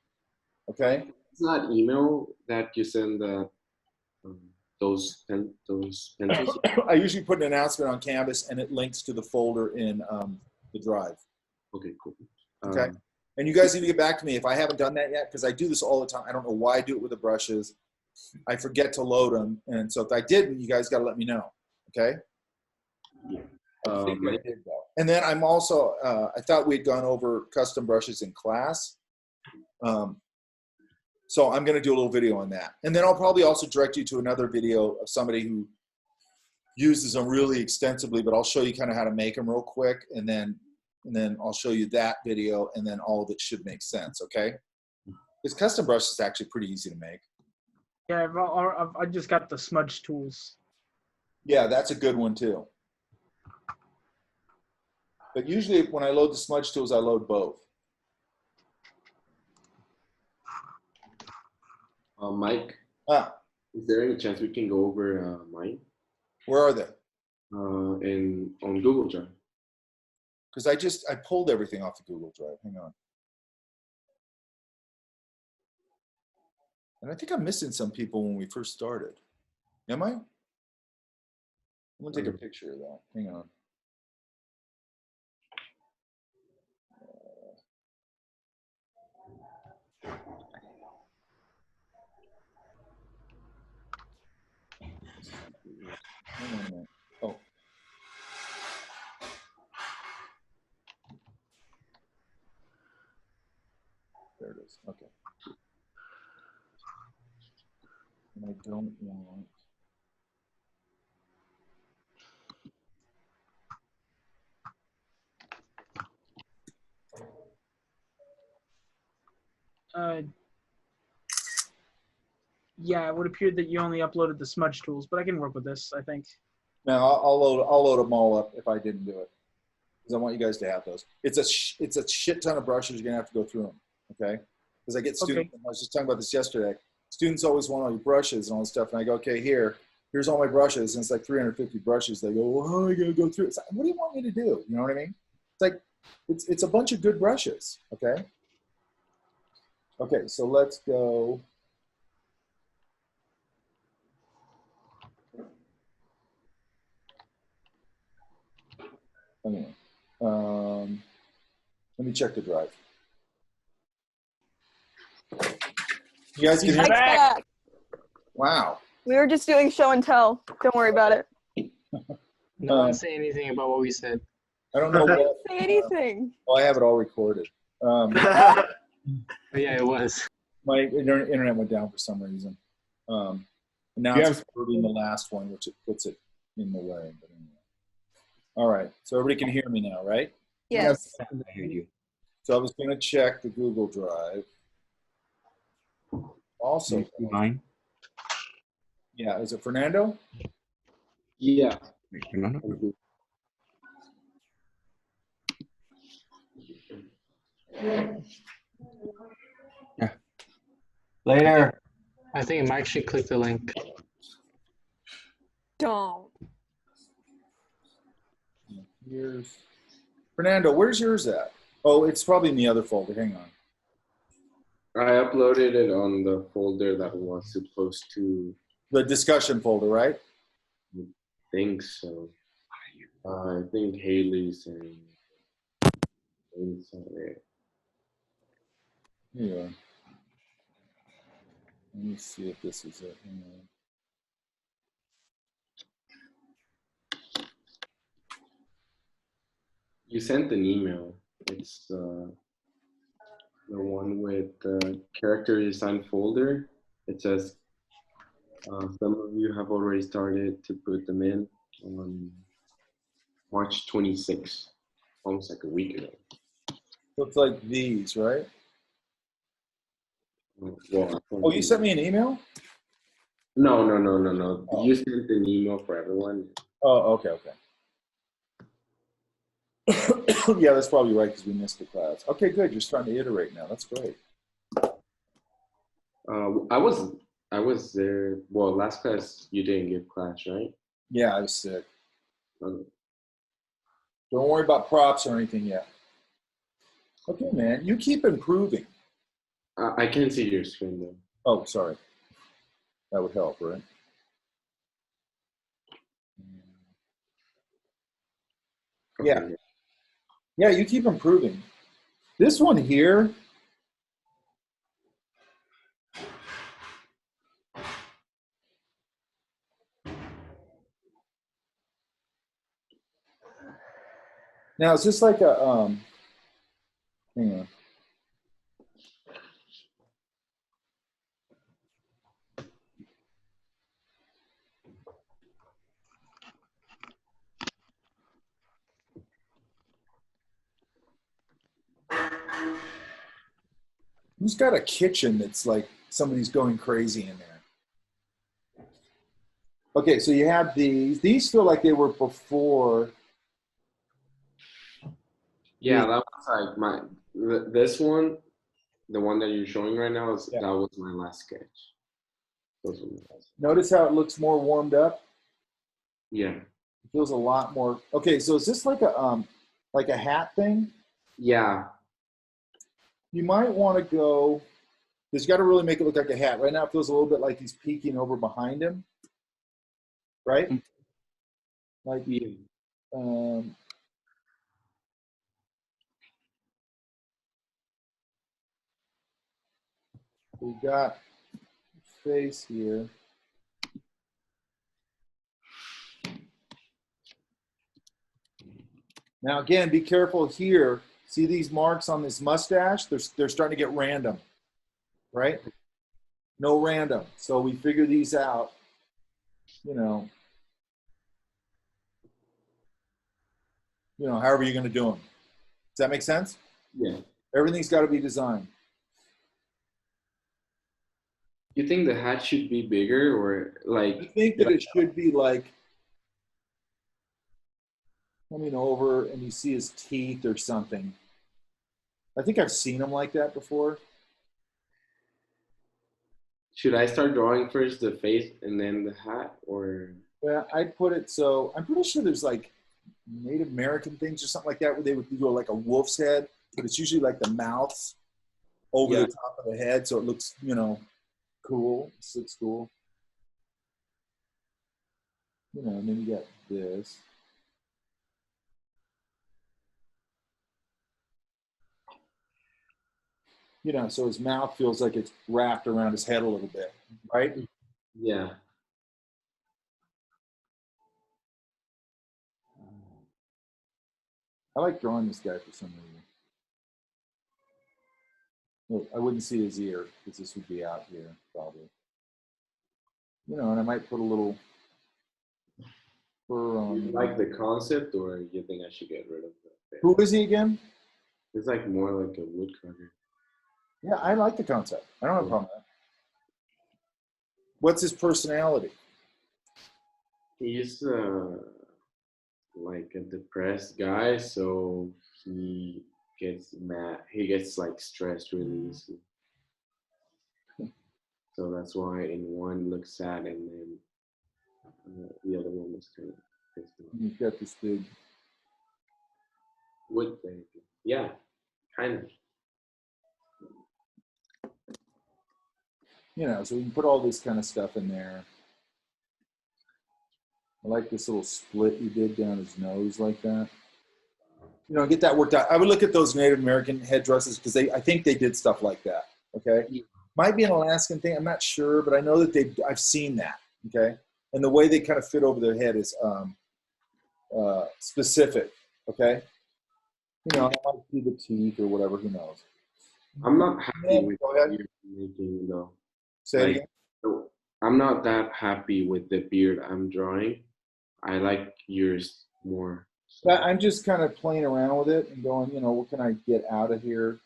Okay. It's not email that you send those pencils. I usually put an announcement on Canvas, and it links to the folder in the drive. Okay, cool. Okay. And you guys need to get back to me if I haven't done that yet, because I do this all the time. I don't know why I do it with the brushes. I forget to load them. And so if I didn't, you guys got to let me know. Okay. Yeah. I think I did, though. And then I'm also, I thought we'd gone over custom brushes in class. So I'm going to do a little video on that. And then I'll probably also direct you to another video of somebody who uses them really extensively, but I'll show you kind of how to make them real quick. And then I'll show you that video, and then all of it should make sense. Okay. Because custom brush is actually pretty easy to make. Yeah, I just got the smudge tools. Yeah, that's a good one too. But usually when I load the smudge tools, I load both. Mike, is there any chance we can go over mine? Where are they? On Google Drive. Because I pulled everything off the Google Drive. Hang on. And I think I'm missing some people when we first started. Am I? I'm going to take a picture of that. Hang on. Hang on a minute. Oh. There it is. Okay. And I don't want. Yeah, it would appear that you only uploaded the smudge tools, but I can work with this, I think. No, I'll load them all up if I didn't do it, because I want you guys to have those. It's a shit ton of brushes. You're gonna have to go through them, okay? Because I get students. Okay. I was just talking about this yesterday. Students always want all your brushes and all this stuff, and I go, okay, here's all my brushes, and it's like 350 brushes. They go, well, I gotta go through it. It's like, what do you want me to do? You know what I mean? It's like it's a bunch of good brushes, okay? Okay, so let's go. Anyway, let me check the drive. You guys can hear me? Back. Wow. We were just doing show and tell. Don't worry about it. No one say anything about what we said. I don't know. I didn't say anything. Well, I have it all recorded. Yeah, it was. My internet went down for some reason. And now it's recording the last one, which it puts it in the way. But anyway. All right, so everybody can hear me now, right? Yes. I hear you. So I was going to check the Google Drive. Also, mine. Yeah, is it Fernando? Yeah. Yeah. Later. I think Mike should click the link. Don't. Fernando, where's yours at? Oh, it's probably in the other folder. Hang on. I uploaded it on the folder that was supposed to. The discussion folder, right? Think so. I think Haley's and inside. Yeah. Let me see if this is it. Hang on. You sent an email. It's the one with the character design folder. It says some of you have already started to put them in on March 26th, almost like a week ago. Looks like these, right? Well, Oh, you sent me an email? No. Oh. You sent an email for everyone. Oh, okay. Yeah, that's probably right because we missed the class. Okay, good. You're starting to iterate now. That's great. I was there. Well, last class you didn't give class, right? Yeah, I was sick. Okay. Don't worry about props or anything yet. Okay, man. You keep improving. I can't see your screen though. Oh, sorry. That would help, right? Yeah. Okay. Yeah, you keep improving. This one here. Now, is this like a hang on. Who's got a kitchen that's like somebody's going crazy in there? Okay, so you have these. These feel like they were before. Yeah, that was like this one, the one that you're showing right now that was my last sketch. Those were my last. Notice how it looks more warmed up? Yeah. It feels a lot more. Okay, so is this like a hat thing? Yeah. You might want to go. He's got to really make it look like a hat. Right now, it feels a little bit like he's peeking over behind him, right? Like, we got face here. Now, again, be careful here. See these marks on this mustache? They're starting to get random, right? No random. So we figure these out, however you're going to do them. Does that make sense? Yeah. Everything's got to be designed. You think the hat should be bigger or like? I think that it should be like coming over and you see his teeth or something. I think I've seen him like that before. Should I start drawing first the face and then the hat, or? Well, I'd put it so. I'm pretty sure there's like Native American things or something like that where they would do like a wolf's head, but it's usually like the mouth over the top of the head, so it looks, cool. It looks cool. And then you got this. So his mouth feels like it's wrapped around his head a little bit, right? Yeah. I like drawing this guy for some reason. Look, I wouldn't see his ear because this would be out here probably. And I might put a little fur on. You like the concept, or you think I should get rid of it? Who is he again? It's like more like a woodcutter. Yeah, I like the concept. I don't have a problem with that. What's his personality? He's like a depressed guy, so he gets mad. He gets like stressed really easily. So that's why in one looks sad, and then the other one looks kind of pissed off. You've got this big wood thing. Yeah, kind of. You know, so we can put all this kind of stuff in there. I like this little split you did down his nose like that. You know, get that worked out. I would look at those Native American headdresses because I think they did stuff like that. Okay, might be an Alaskan thing. I'm not sure, but I know that I've seen that. Okay, and the way they kind of fit over their head is specific. Okay, you know, I might do the teeth or whatever. Who knows? I'm not happy Yeah, with go ahead. the beard making though. Say it Like, again. so I'm not that happy with the beard I'm drawing. I like yours more. But I'm just kind of playing around with it and going, you know, what can I get out of here?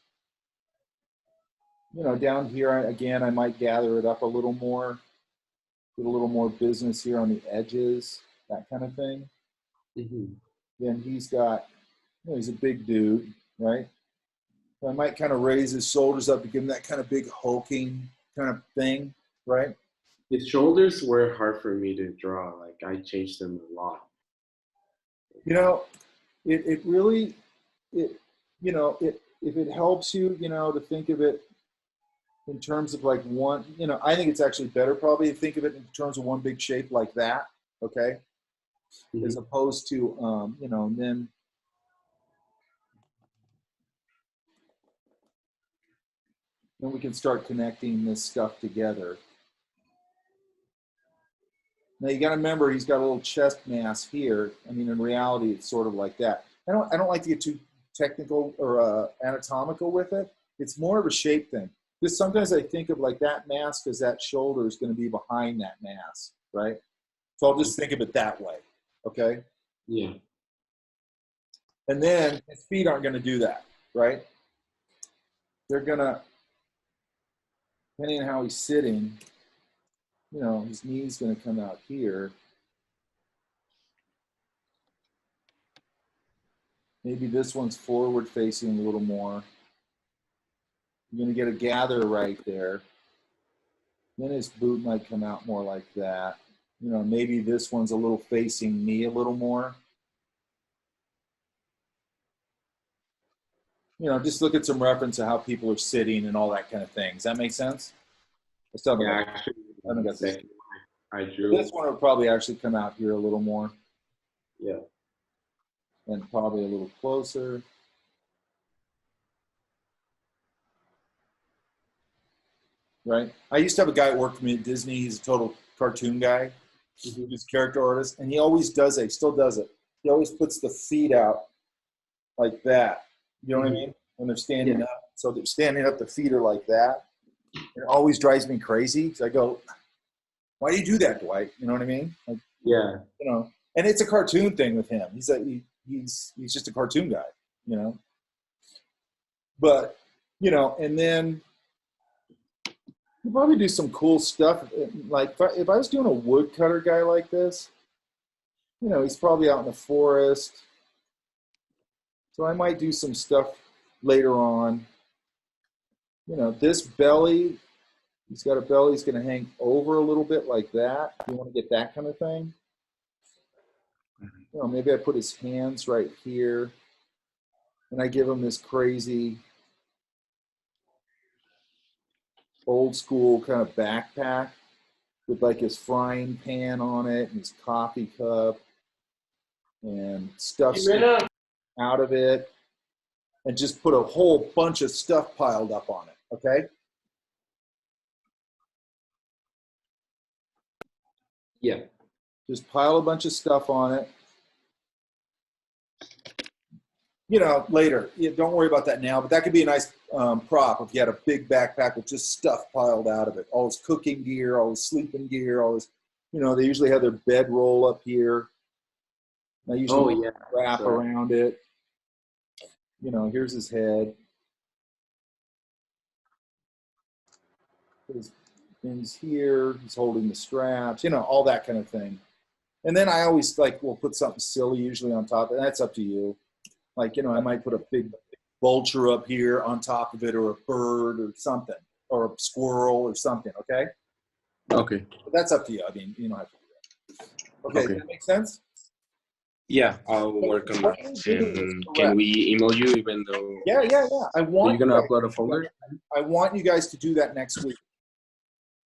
You know, down here, I might gather it up a little more, get a little more business here on the edges, that kind of thing. Mm-hmm. Then he's got, you know, he's a big dude, right? So I might kind of raise his shoulders up to give him that kind of big hulking kind of thing, right? His shoulders were hard for me to draw. Like I changed them a lot. You know, it really, you know, if it helps you, you know, to think of it in terms of like one, you know, I think it's actually better probably to think of it in terms of one big shape like that, okay? Mm-hmm. As opposed to, you know, and then we can start connecting this stuff together. Now you got to remember he's got a little chest mass here. I mean, in reality, it's sort of like that. I don't like to get too technical or anatomical with it. It's more of a shape thing. Because sometimes I think of like that mass because that shoulder is going to be behind that mass, right? So I'll just think of it that way, okay? Yeah. And then his feet aren't going to do that, right? They're going to, depending on how he's sitting, you know, his knee's going to come out here. Maybe this one's forward facing a little more. You're going to get a gather right there. Then his boot might come out more like that. You know, maybe this one's a little facing me a little more. You know, just look at some reference to how people are sitting and all that kind of thing. Does that make sense? Yeah, actually, I think that's exactly. I drew. This one will probably actually come out here a little more. Yeah. And probably a little closer. Right? I used to have a guy that worked for me at Disney. He's a total cartoon guy. Mm-hmm. He's a character artist. And he always does it. He still does it. He always puts the feet out like that. You know what I mean? When they're standing up. So they're standing up, the feet are like that. It always drives me crazy. So I go, why do you do that, Dwight? You know what I mean? Like, yeah. You know, and it's a cartoon thing with him. He's just a cartoon guy, you know. But, you know, and then you probably do some cool stuff. Like if I was doing a woodcutter guy like this, you know, he's probably out in the forest. So I might do some stuff later on. You know, this belly, he's got a belly, he's going to hang over a little bit like that. You want to get that kind of thing. You know, maybe I put his hands right here and I give him this crazy old school kind of backpack with like his frying pan on it and his coffee cup and stuff out of it, and just put a whole bunch of stuff piled up on it, okay? Yeah. Just pile a bunch of stuff on it. You know, later. Don't worry about that now, but that could be a nice prop if you had a big backpack with just stuff piled out of it. All his cooking gear, all his sleeping gear, all his, you know, they usually have their bedroll up here. I usually wrap around it. You know, here's his head. His things here. He's holding the straps. You know, all that kind of thing. And then I always will put something silly usually on top, and that's up to you. Like, you know, I might put a big vulture up here on top of it, or a bird or something, or a squirrel or something, okay? Okay. But that's up to you. I mean, you don't have to do that. Okay, does that make sense? Yeah, I'll work on that. And can we email you even though? Yeah. I want. Are you gonna upload a folder? I want you guys to do that next week.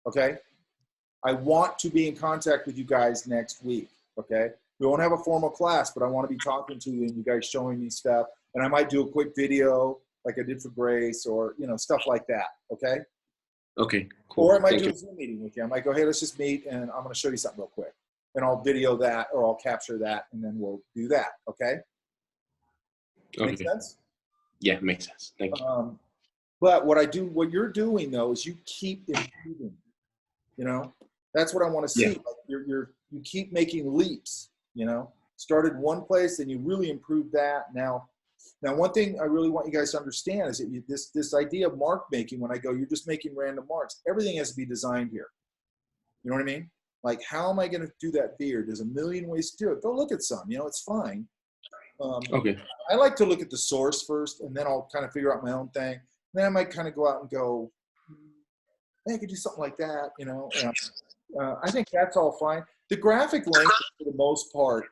Okay? I want to be in contact with you guys next week. Okay? We won't have a formal class, but I want to be talking to you and you guys showing me stuff. And I might do a quick video like I did for Grace or, you know, stuff like that. Okay? Okay, cool. Or I might Thank do you. a Zoom meeting with you. I might go, hey, let's just meet and I'm going to show you something real quick. And I'll video that or I'll capture that and then we'll do that. Okay? Make Okay. sense? Yeah, makes sense. Thank you. But what you're doing though, is you keep improving. You know, that's what I want to see. Yeah. Like you keep making leaps. You know, started one place, and you really improved that. Now, one thing I really want you guys to understand is that this idea of mark making. When I go, you're just making random marks. Everything has to be designed here. You know what I mean? Like, how am I going to do that beard? There's a million ways to do it. Go look at some. You know, it's fine. Okay. I like to look at the source first, and then I'll kind of figure out my own thing. Then I might kind of go out and go, hey, I could do something like that, you know. And, I think that's all fine. The graphic length, for the most part,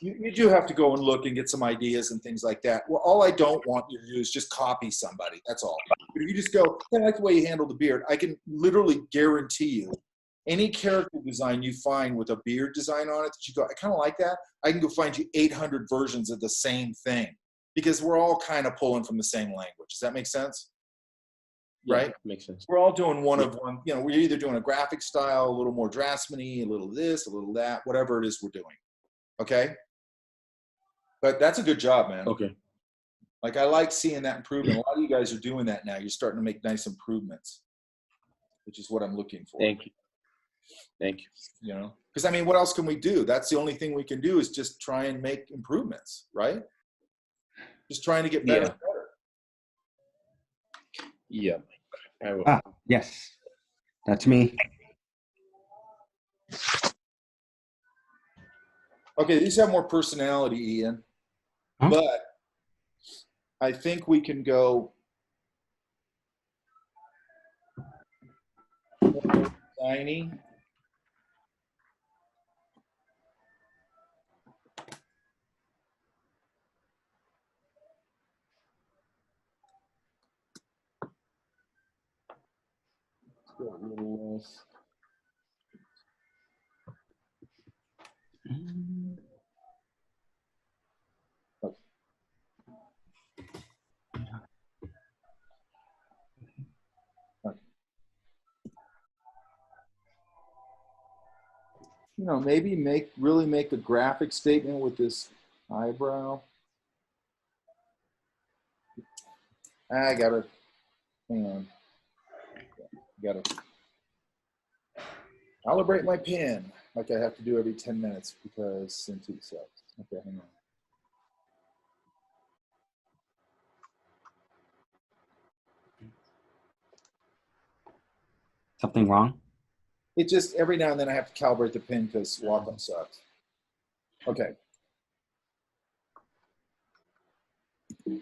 you do have to go and look and get some ideas and things like that. Well, all I don't want you to do is just copy somebody. That's all. But if you just go, I like the way you handle the beard, I can literally guarantee you any character design you find with a beard design on it that you go, I kind of like that, I can go find you 800 versions of the same thing because we're all kind of pulling from the same language. Does that make sense? Yeah, right? makes sense. We're all doing one of one. You know, we're either doing a graphic style, a little more draftsman-y, a little this, a little that, whatever it is we're doing. Okay? But that's a good job, man. Okay. Like, I like seeing that improvement. A lot of you guys are doing that now. You're starting to make nice improvements, which is what I'm looking for. Thank you. Thank you. You know, because I mean, what else can we do? That's the only thing we can do is just try and make improvements, right? Just trying to get better and better. Yeah, I will. Ah, yes. That's me. Okay, these have more personality, Ian. Huh? But I think we can go tiny. Let's go a little less. You know, maybe really make a graphic statement with this eyebrow. I gotta, hang on. Gotta calibrate my pen like I have to do every 10 minutes because Cintiq sucks. Okay, hang on. Something wrong? It just, every now and then I have to calibrate the pen because Wacom sucks. Okay. You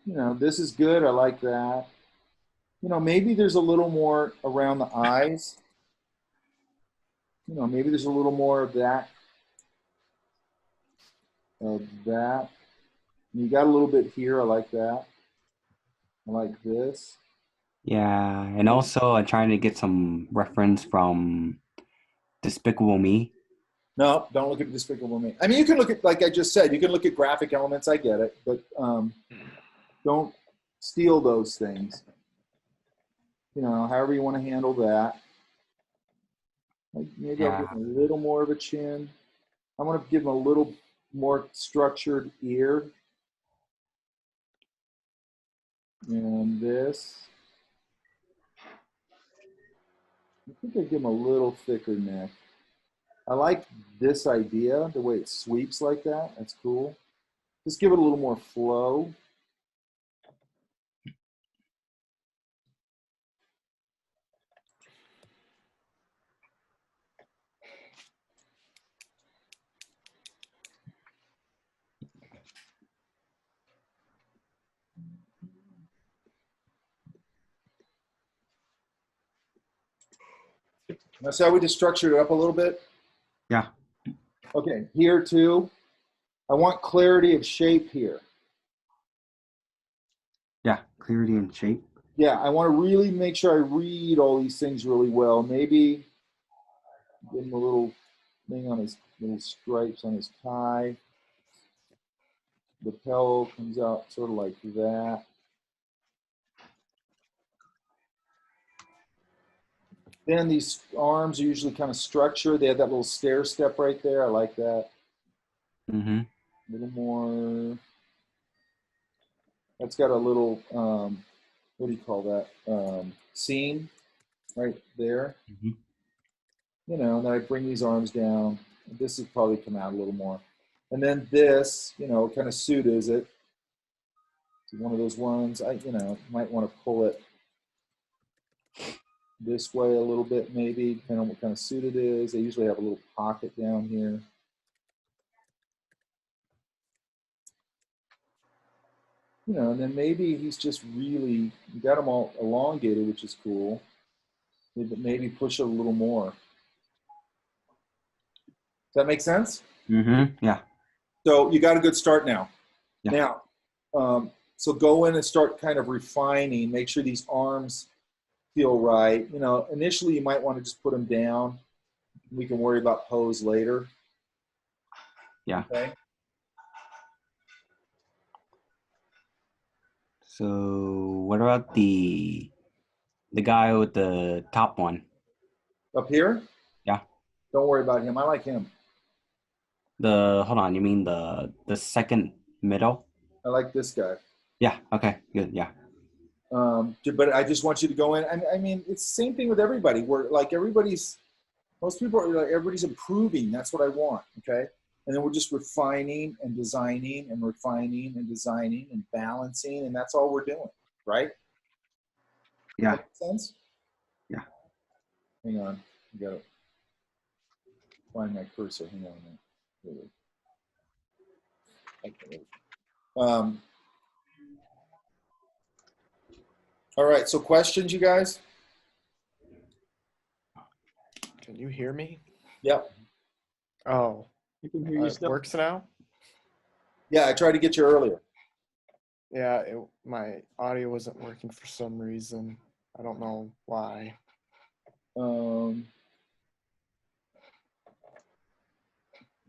know, this is good. I like that. You know, maybe there's a little more around the eyes. You know, maybe there's a little more of that. You got a little bit here. I like that. I like this. Yeah, and also I'm trying to get some reference from Despicable Me. No, don't look at Despicable Me. I mean, you can look at, like I just said, you can look at graphic elements. I get it, but don't steal those things. You know, however you want to handle that. Maybe I'll give him a little more of a chin. I'm going to give him a little more structured ear. And this. I think I give him a little thicker neck. I like this idea, the way it sweeps like that. That's cool. Just give it a little more flow. Now, see how we just structured it up a little bit? Yeah. Okay, here too. I want clarity of shape here. Yeah, clarity and shape. Yeah, I want to really make sure I read all these things really well. Maybe give him a little thing on his little stripes on his tie. The lapel comes out sort of like that. Then these arms are usually kind of structured. They have that little stair step right there. I like that. Mm-hmm. A little more. That's got a little, what do you call that? Seam right there. Mm-hmm. You know, and then I bring these arms down. This has probably come out a little more. And then this, you know, kind of suit is it? It's one of those ones, might want to pull it this way a little bit maybe, depending on what kind of suit it is. They usually have a little pocket down here. You know, and then maybe he's just really, you got him all elongated, which is cool. Maybe push it a little more. Does that make sense? Mm-hmm. Yeah. So you got a good start now. Yeah. Now, so go in and start kind of refining. Make sure these arms feel right. You know, initially you might want to just put them down. We can worry about pose later. Yeah. Okay. So what about the guy with the top one? Up here? Yeah. Don't worry about him. I like him. Hold on, you mean the second middle? I like this guy. Yeah, okay, good, yeah. But I just want you to go in. I mean, it's the same thing with everybody. We're like most people are like, everybody's improving. That's what I want, okay? And then we're just refining and designing and refining and designing and balancing, and that's all we're doing, right? Yeah. Does that make sense? Yeah. Hang on. I gotta find my cursor. Hang on a minute. Okay. All right, so questions, you guys? Can you hear me? Yep. Oh, You can hear you it still. works now? Yeah, I tried to get you earlier. Yeah, my audio wasn't working for some reason. I don't know why. Let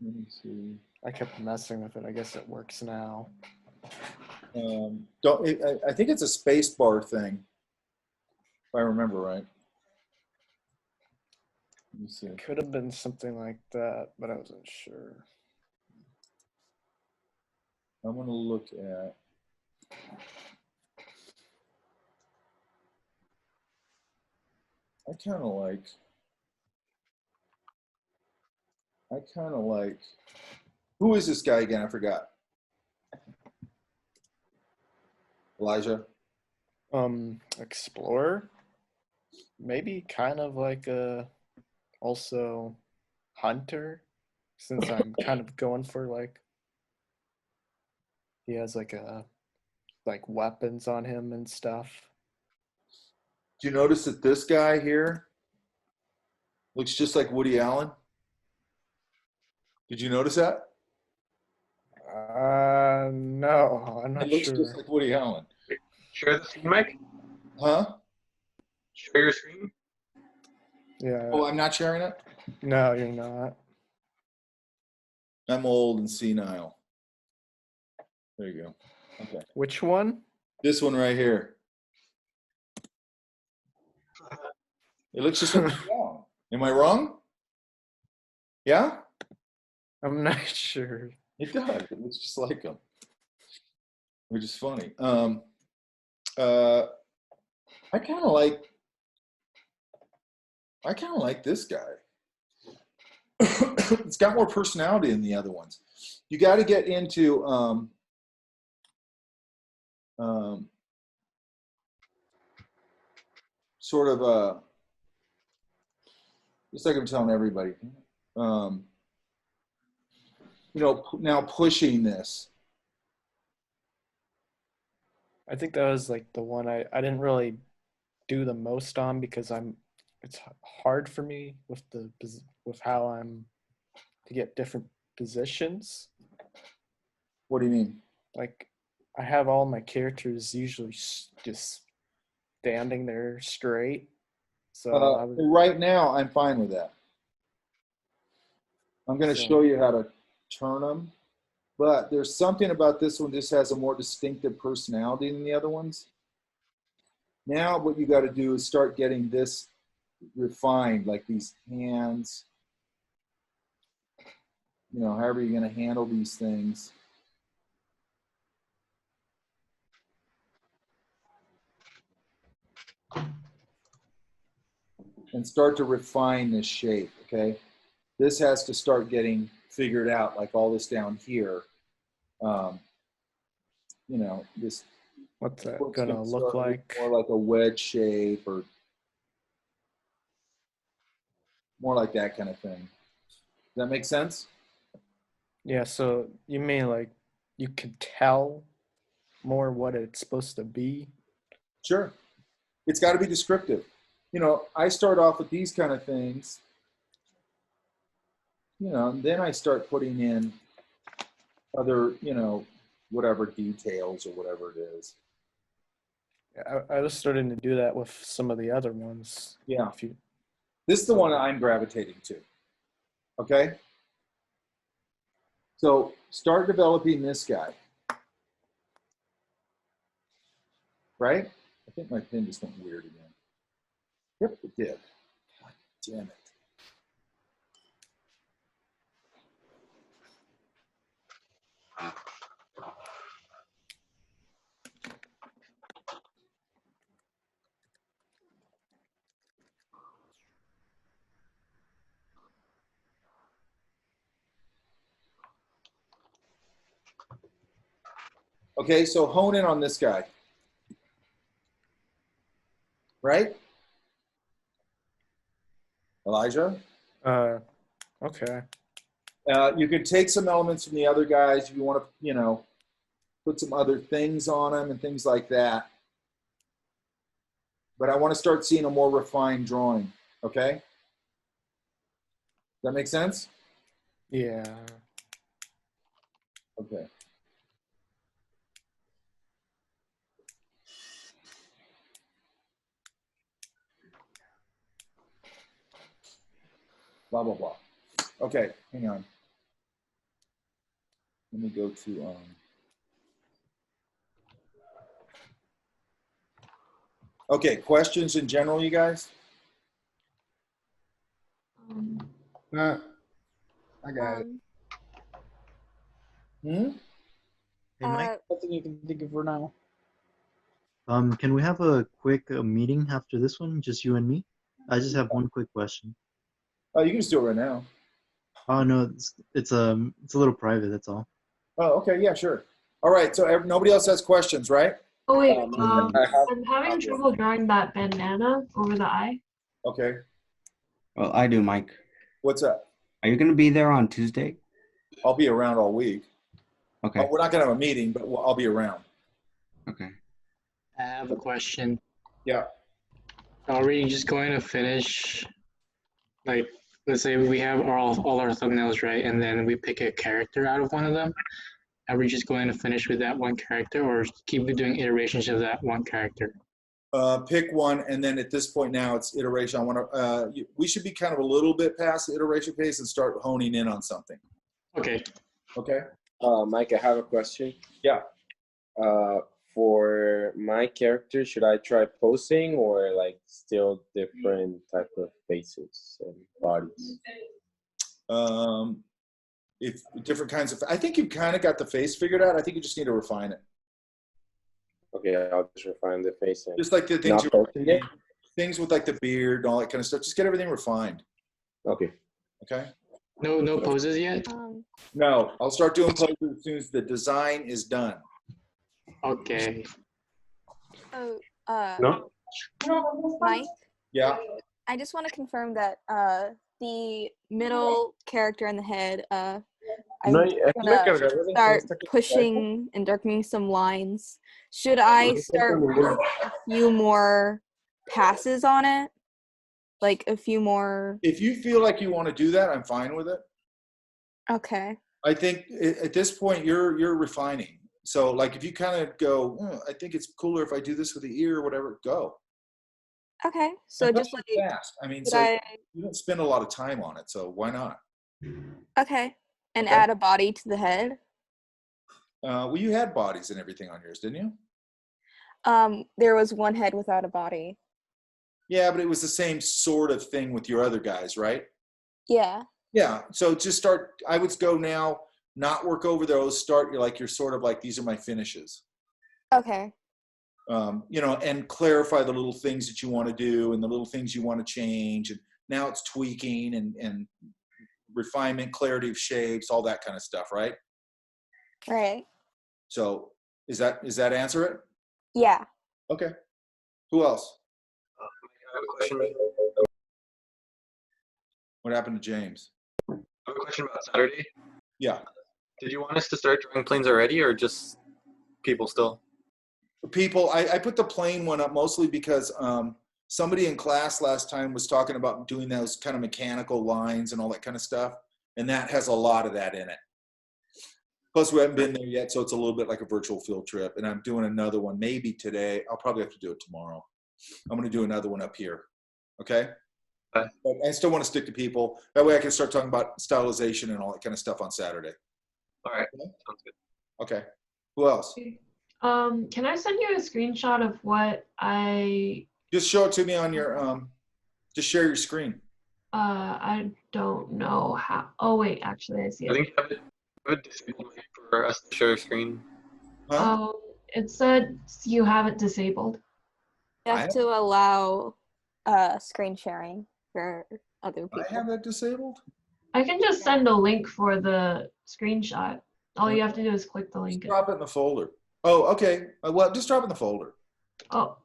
me see. I kept messing with it. I guess it works now. I think it's a space bar thing, if I remember right. Let me see. It could have been something like that, but I wasn't sure. I'm going to look at. I kind of like. Who is this guy again? I forgot. Elijah. Explorer? Maybe kind of like also hunter, since I'm kind of going for like, he has like weapons on him and stuff. Do you notice that this guy here looks just like Woody Allen? Did you notice that? No, I'm not It looks sure. just like Woody Allen. Share the screen, Mike. Huh? Share your screen. Yeah. Oh, I'm not sharing it? No, you're not. I'm old and senile. There you go. Okay. Which one? This one right here. It looks just like Woody Allen. Am I wrong? Yeah? I'm not sure. It does. It looks just like him, which is funny. I kind of like this guy. It's got more personality than the other ones. You got to get into sort of just like I'm telling everybody. Now pushing this. I think that was like the one I didn't really do the most on because it's hard for me with how I'm to get different positions. What do you mean? Like I have all my characters usually just standing there straight. So I was, Right now, I'm fine with that. I'm going to So- show you how to turn them. But there's something about this one just has a more distinctive personality than the other ones. Now what you got to do is start getting this refined, like these hands, you know, however you're going to handle these things. And start to refine this shape, okay? This has to start getting figured out, like all this down here. You know, this. what's that What's gonna gonna look start like? more like a wedge shape or more like that kind of thing. Does that make sense? Yeah, so you mean like you could tell more what it's supposed to be? Sure. It's got to be descriptive. You know, I start off with these kind of things, you know, and then I start putting in other, you know, whatever details or whatever it is. I was starting to do that with some of the other ones. Yeah. If you, This is the one I'm gravitating to. Okay? So start developing this guy. Right? I think my pen just went weird again. Yep, it did. God damn it. Okay, so hone in on this guy. Right? Elijah? okay. You could take some elements from the other guys if you want to, you know, put some other things on them and things like that. But I want to start seeing a more refined drawing, okay? Does that make sense? Yeah. Okay. Blah, blah, blah. Okay, hang on. Let me go to, okay, questions in general, you guys? Nah, I got it. Hmm? Hey, Mike. Nothing you can think of for now. Can we have a quick meeting after this one, just you and me? I just have one quick question. Oh, you can just do it right now. Oh no, it's a little private. That's all. Oh, okay, yeah, sure. All right, so nobody else has questions, right? Oh wait, I have- I'm having trouble drawing that bandana over the eye. Okay, Well, I do, Mike. what's up? Are you going to be there on Tuesday? I'll be around all week. Okay. We're not gonna have a meeting, but I'll be around. Okay. I have a question. Yeah. Are we just going to finish, like, let's say we have all our thumbnails, right? And then we pick a character out of one of them. Are we just going to finish with that one character or keep doing iterations of that one character? Pick one, and then at this point now it's iteration. I want to. We should be kind of a little bit past the iteration phase and start honing in on something. Okay. Okay. Mike, I have a question. Yeah. For my character, should I try posing or like still different type of faces and bodies? If different kinds of. I think you've kind of got the face figured out. I think you just need to refine it. Okay, I'll just refine the face. And Just like the things not posing it? things with like the beard and all that kind of stuff. Just get everything refined. Okay. Okay. No poses yet? No, I'll start doing poses as soon as the design is done. Okay. Oh, No? Mike, Yeah. I just want to confirm that the middle character in the head, I'm No, gonna start pushing and darkening some lines. Should I start with a few more passes on it? Like a few more. If you feel like you want to do that, I'm fine with it. Okay. I think at this point you're refining. So like if you kind of go, I think it's cooler if I do this with the ear or whatever, go. Okay, so And just plus like it's fast. I mean, could so I? you don't spend a lot of time on it, so why not? Okay, and Okay. add a body to the head. Well, you had bodies and everything on yours, didn't you? There was one head without a body. Yeah, but it was the same sort of thing with your other guys, right? Yeah. Yeah. So just start. I would go now, not work over those. Start. You're sort of like, these are my finishes. Okay. You know, and clarify the little things that you want to do and the little things you want to change. And now it's tweaking and refinement, clarity of shapes, all that kind of stuff, right? Right. So is that answer it? Yeah. Okay. Who else? I have a question. What happened to James? I have a question about Saturday. Yeah. Did you want us to start drawing planes already, or just people still? People, I put the plane one up mostly because somebody in class last time was talking about doing those kind of mechanical lines and all that kind of stuff, and that has a lot of that in it. Plus, we haven't been there yet, so it's a little bit like a virtual field trip, and I'm doing another one maybe today. I'll probably have to do it tomorrow. I'm going to do another one up here, okay? But I still want to stick to people. That way I can start talking about stylization and all that kind of stuff on Saturday. All right, sounds good. Okay. Who else? Can I send you a screenshot of what I Just show it to me on your, just share your screen. I don't know how. Oh wait, actually I see I it. think you have it disabled for us to share a screen. It said you have it disabled. You have to allow screen sharing for other people. I have that disabled? I can just send a link for the screenshot. All you have to do is click the link. Drop it in the folder. Oh, okay. Well, just drop it in the folder. Oh,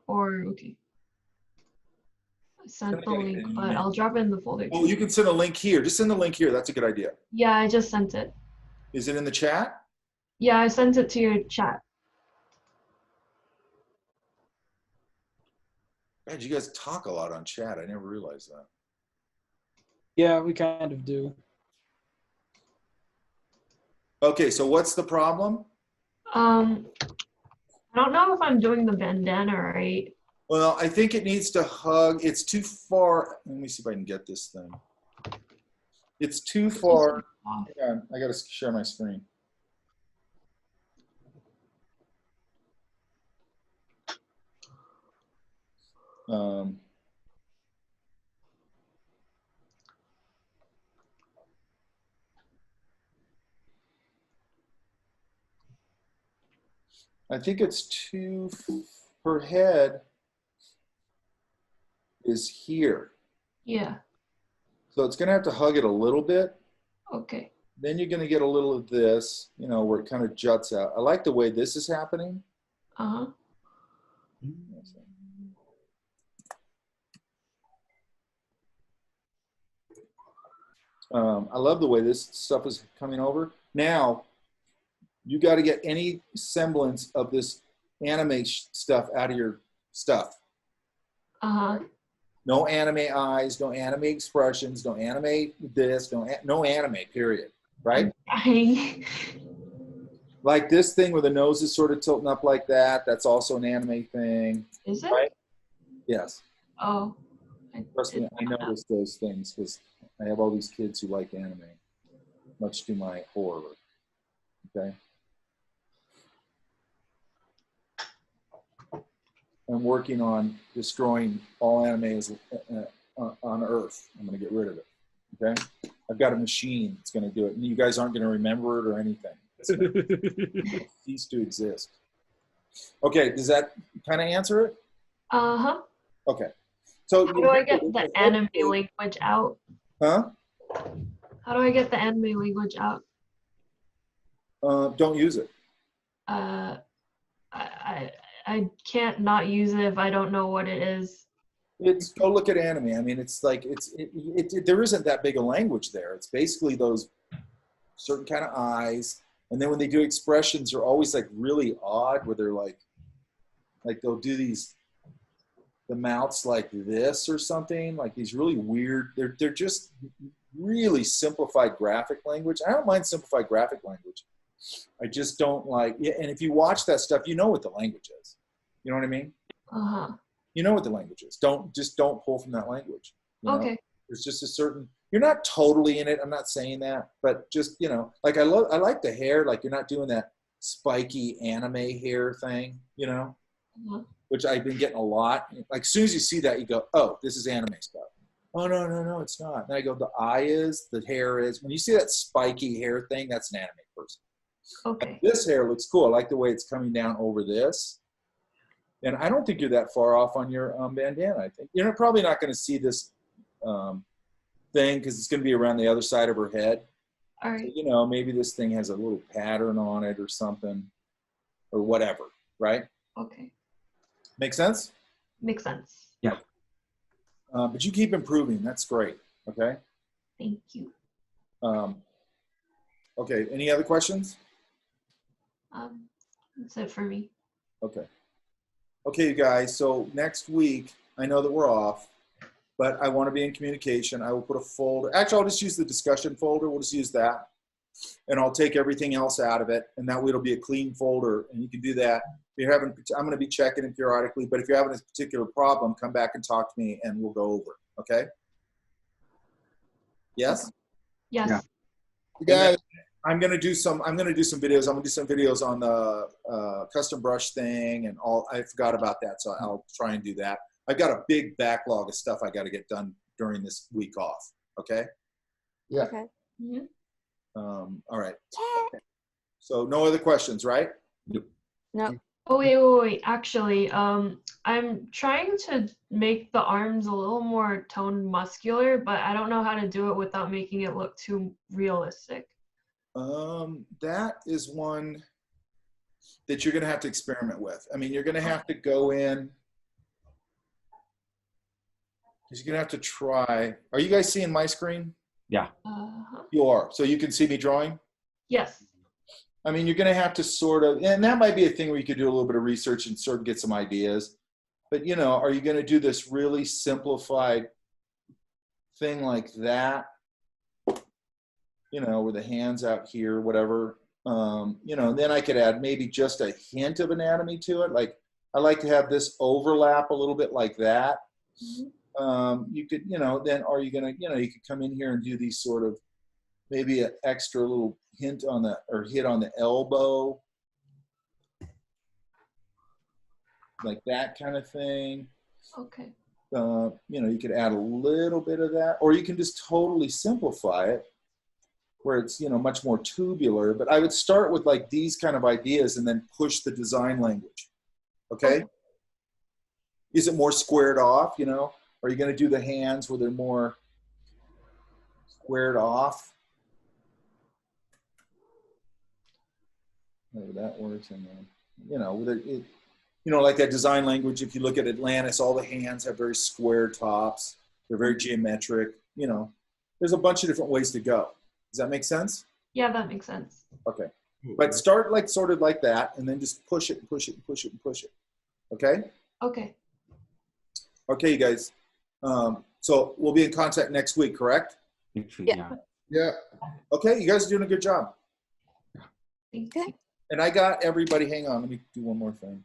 or okay. I sent the link, but I'll drop it in the folder. Oh, you can send a link here. Just send the link here. That's a good idea. Yeah, I just sent it. Is it in the chat? Yeah, I sent it to your chat. God, you guys talk a lot on chat. I never realized that. Yeah, we kind of do. Okay, so what's the problem? I don't know if I'm doing the bandana right. Well, I think it needs to hug. It's too far. Let me see if I can get this thing. It's too far. Hang on, I got to share my screen. I think it's too, her head is here. Yeah. So it's going to have to hug it a little bit. Okay. Then you're going to get a little of this, you know, where it kind of juts out. I like the way this is happening. Uh-huh. I love the way this stuff is coming over. Now, you got to get any semblance of this anime stuff out of your stuff. Uh-huh. No anime eyes, no anime expressions, no anime this, no anime, period. Right? Like this thing where the nose is sort of tilting up like that, that's also an anime thing. Is it? Right? Yes. Oh. Trust me, I notice those things because I have all these kids who like anime, much to my horror. Okay? I'm working on destroying all animes on Earth. I'm going to get rid of it. Okay? I've got a machine that's going to do it. And you guys aren't going to remember it or anything. It cease to exist. Okay, does that kind of answer it? Uh-huh. Okay. So how do I get the anime language out? Huh? How do I get the anime language out? Don't use it. I can't not use it if I don't know what it is. It's go look at anime. I mean, it's like there isn't that big a language there. It's basically those certain kind of eyes, and then when they do expressions, they're always like really odd, where they're like they'll do the mouths like this or something, like these really weird. They're just really simplified graphic language. I don't mind simplified graphic language. I just don't like. Yeah, and if you watch that stuff, you know what the language is. You know what I mean? Uh-huh. You know what the language is. Don't pull from that language. You know? Okay. There's just a certain, you're not totally in it. I'm not saying that, but just, you know, like I like the hair, like you're not doing that spiky anime hair thing, you know, which I've been getting a lot. Like as soon as you see that, you go, oh, this is anime stuff. Oh, no, it's not. Then I go, the eye is, the hair is. When you see that spiky hair thing, that's an anime person. Okay. Like, this hair looks cool. I like the way it's coming down over this. And I don't think you're that far off on your bandana. I think you're probably not going to see this thing because it's going to be around the other side of her head. All right. So, you know, maybe this thing has a little pattern on it or something or whatever, right? Okay. Make sense? Makes sense. Yeah. But you keep improving. That's great. Okay. Thank you. Okay. Any other questions? That's it for me. Okay. Okay, you guys. So next week, I know that we're off, but I want to be in communication. I will put a folder. Actually, I'll just use the discussion folder. We'll just use that. And I'll take everything else out of it. And that way it'll be a clean folder. And you can do that. If you're having, I'm going to be checking it periodically, but if you're having a particular problem, come back and talk to me and we'll go over it. Okay? Yes? Yes. Yeah. You guys, I'm gonna do some videos. I'm gonna do some videos on the custom brush thing and all. I forgot about that, so I'll try and do that. I've got a big backlog of stuff I got to get done during this week off. Okay. Yeah. Okay. All right. So no other questions, right? No. Oh wait. Actually, I'm trying to make the arms a little more toned muscular, but I don't know how to do it without making it look too realistic. That is one that you're gonna have to experiment with. I mean, you're gonna have to go in. You're gonna have to try. Are you guys seeing my screen? Yeah. You are. So you can see me drawing? Yes. I mean, you're going to have to sort of, and that might be a thing where you could do a little bit of research and sort of get some ideas. But, you know, are you going to do this really simplified thing like that? You know, with the hands out here, whatever. You know, and then I could add maybe just a hint of anatomy to it. Like, I like to have this overlap a little bit like that. You could, you know, then are you going to, you know, you could come in here and do these sort of, maybe an extra little hint on the, or hit on the elbow. Like that kind of thing. Okay. You know, you could add a little bit of that, or you can just totally simplify it where it's, you know, much more tubular. But I would start with like these kind of ideas and then push the design language. Okay? Is it more squared off, you know? Are you going to do the hands where they're more squared off? That works, and then, you know, with it, you know, like that design language. If you look at Atlantis, all the hands have very square tops. They're very geometric. You know, there's a bunch of different ways to go. Does that make sense? Yeah, that makes sense. Okay, but start like sort of like that, and then just push it and push it and push it and push it. Okay. Okay. Okay, you guys. So we'll be in contact next week, correct? Yeah. Yeah. Okay, you guys are doing a good job. Thank you. And I got everybody. Hang on, let me do one more thing.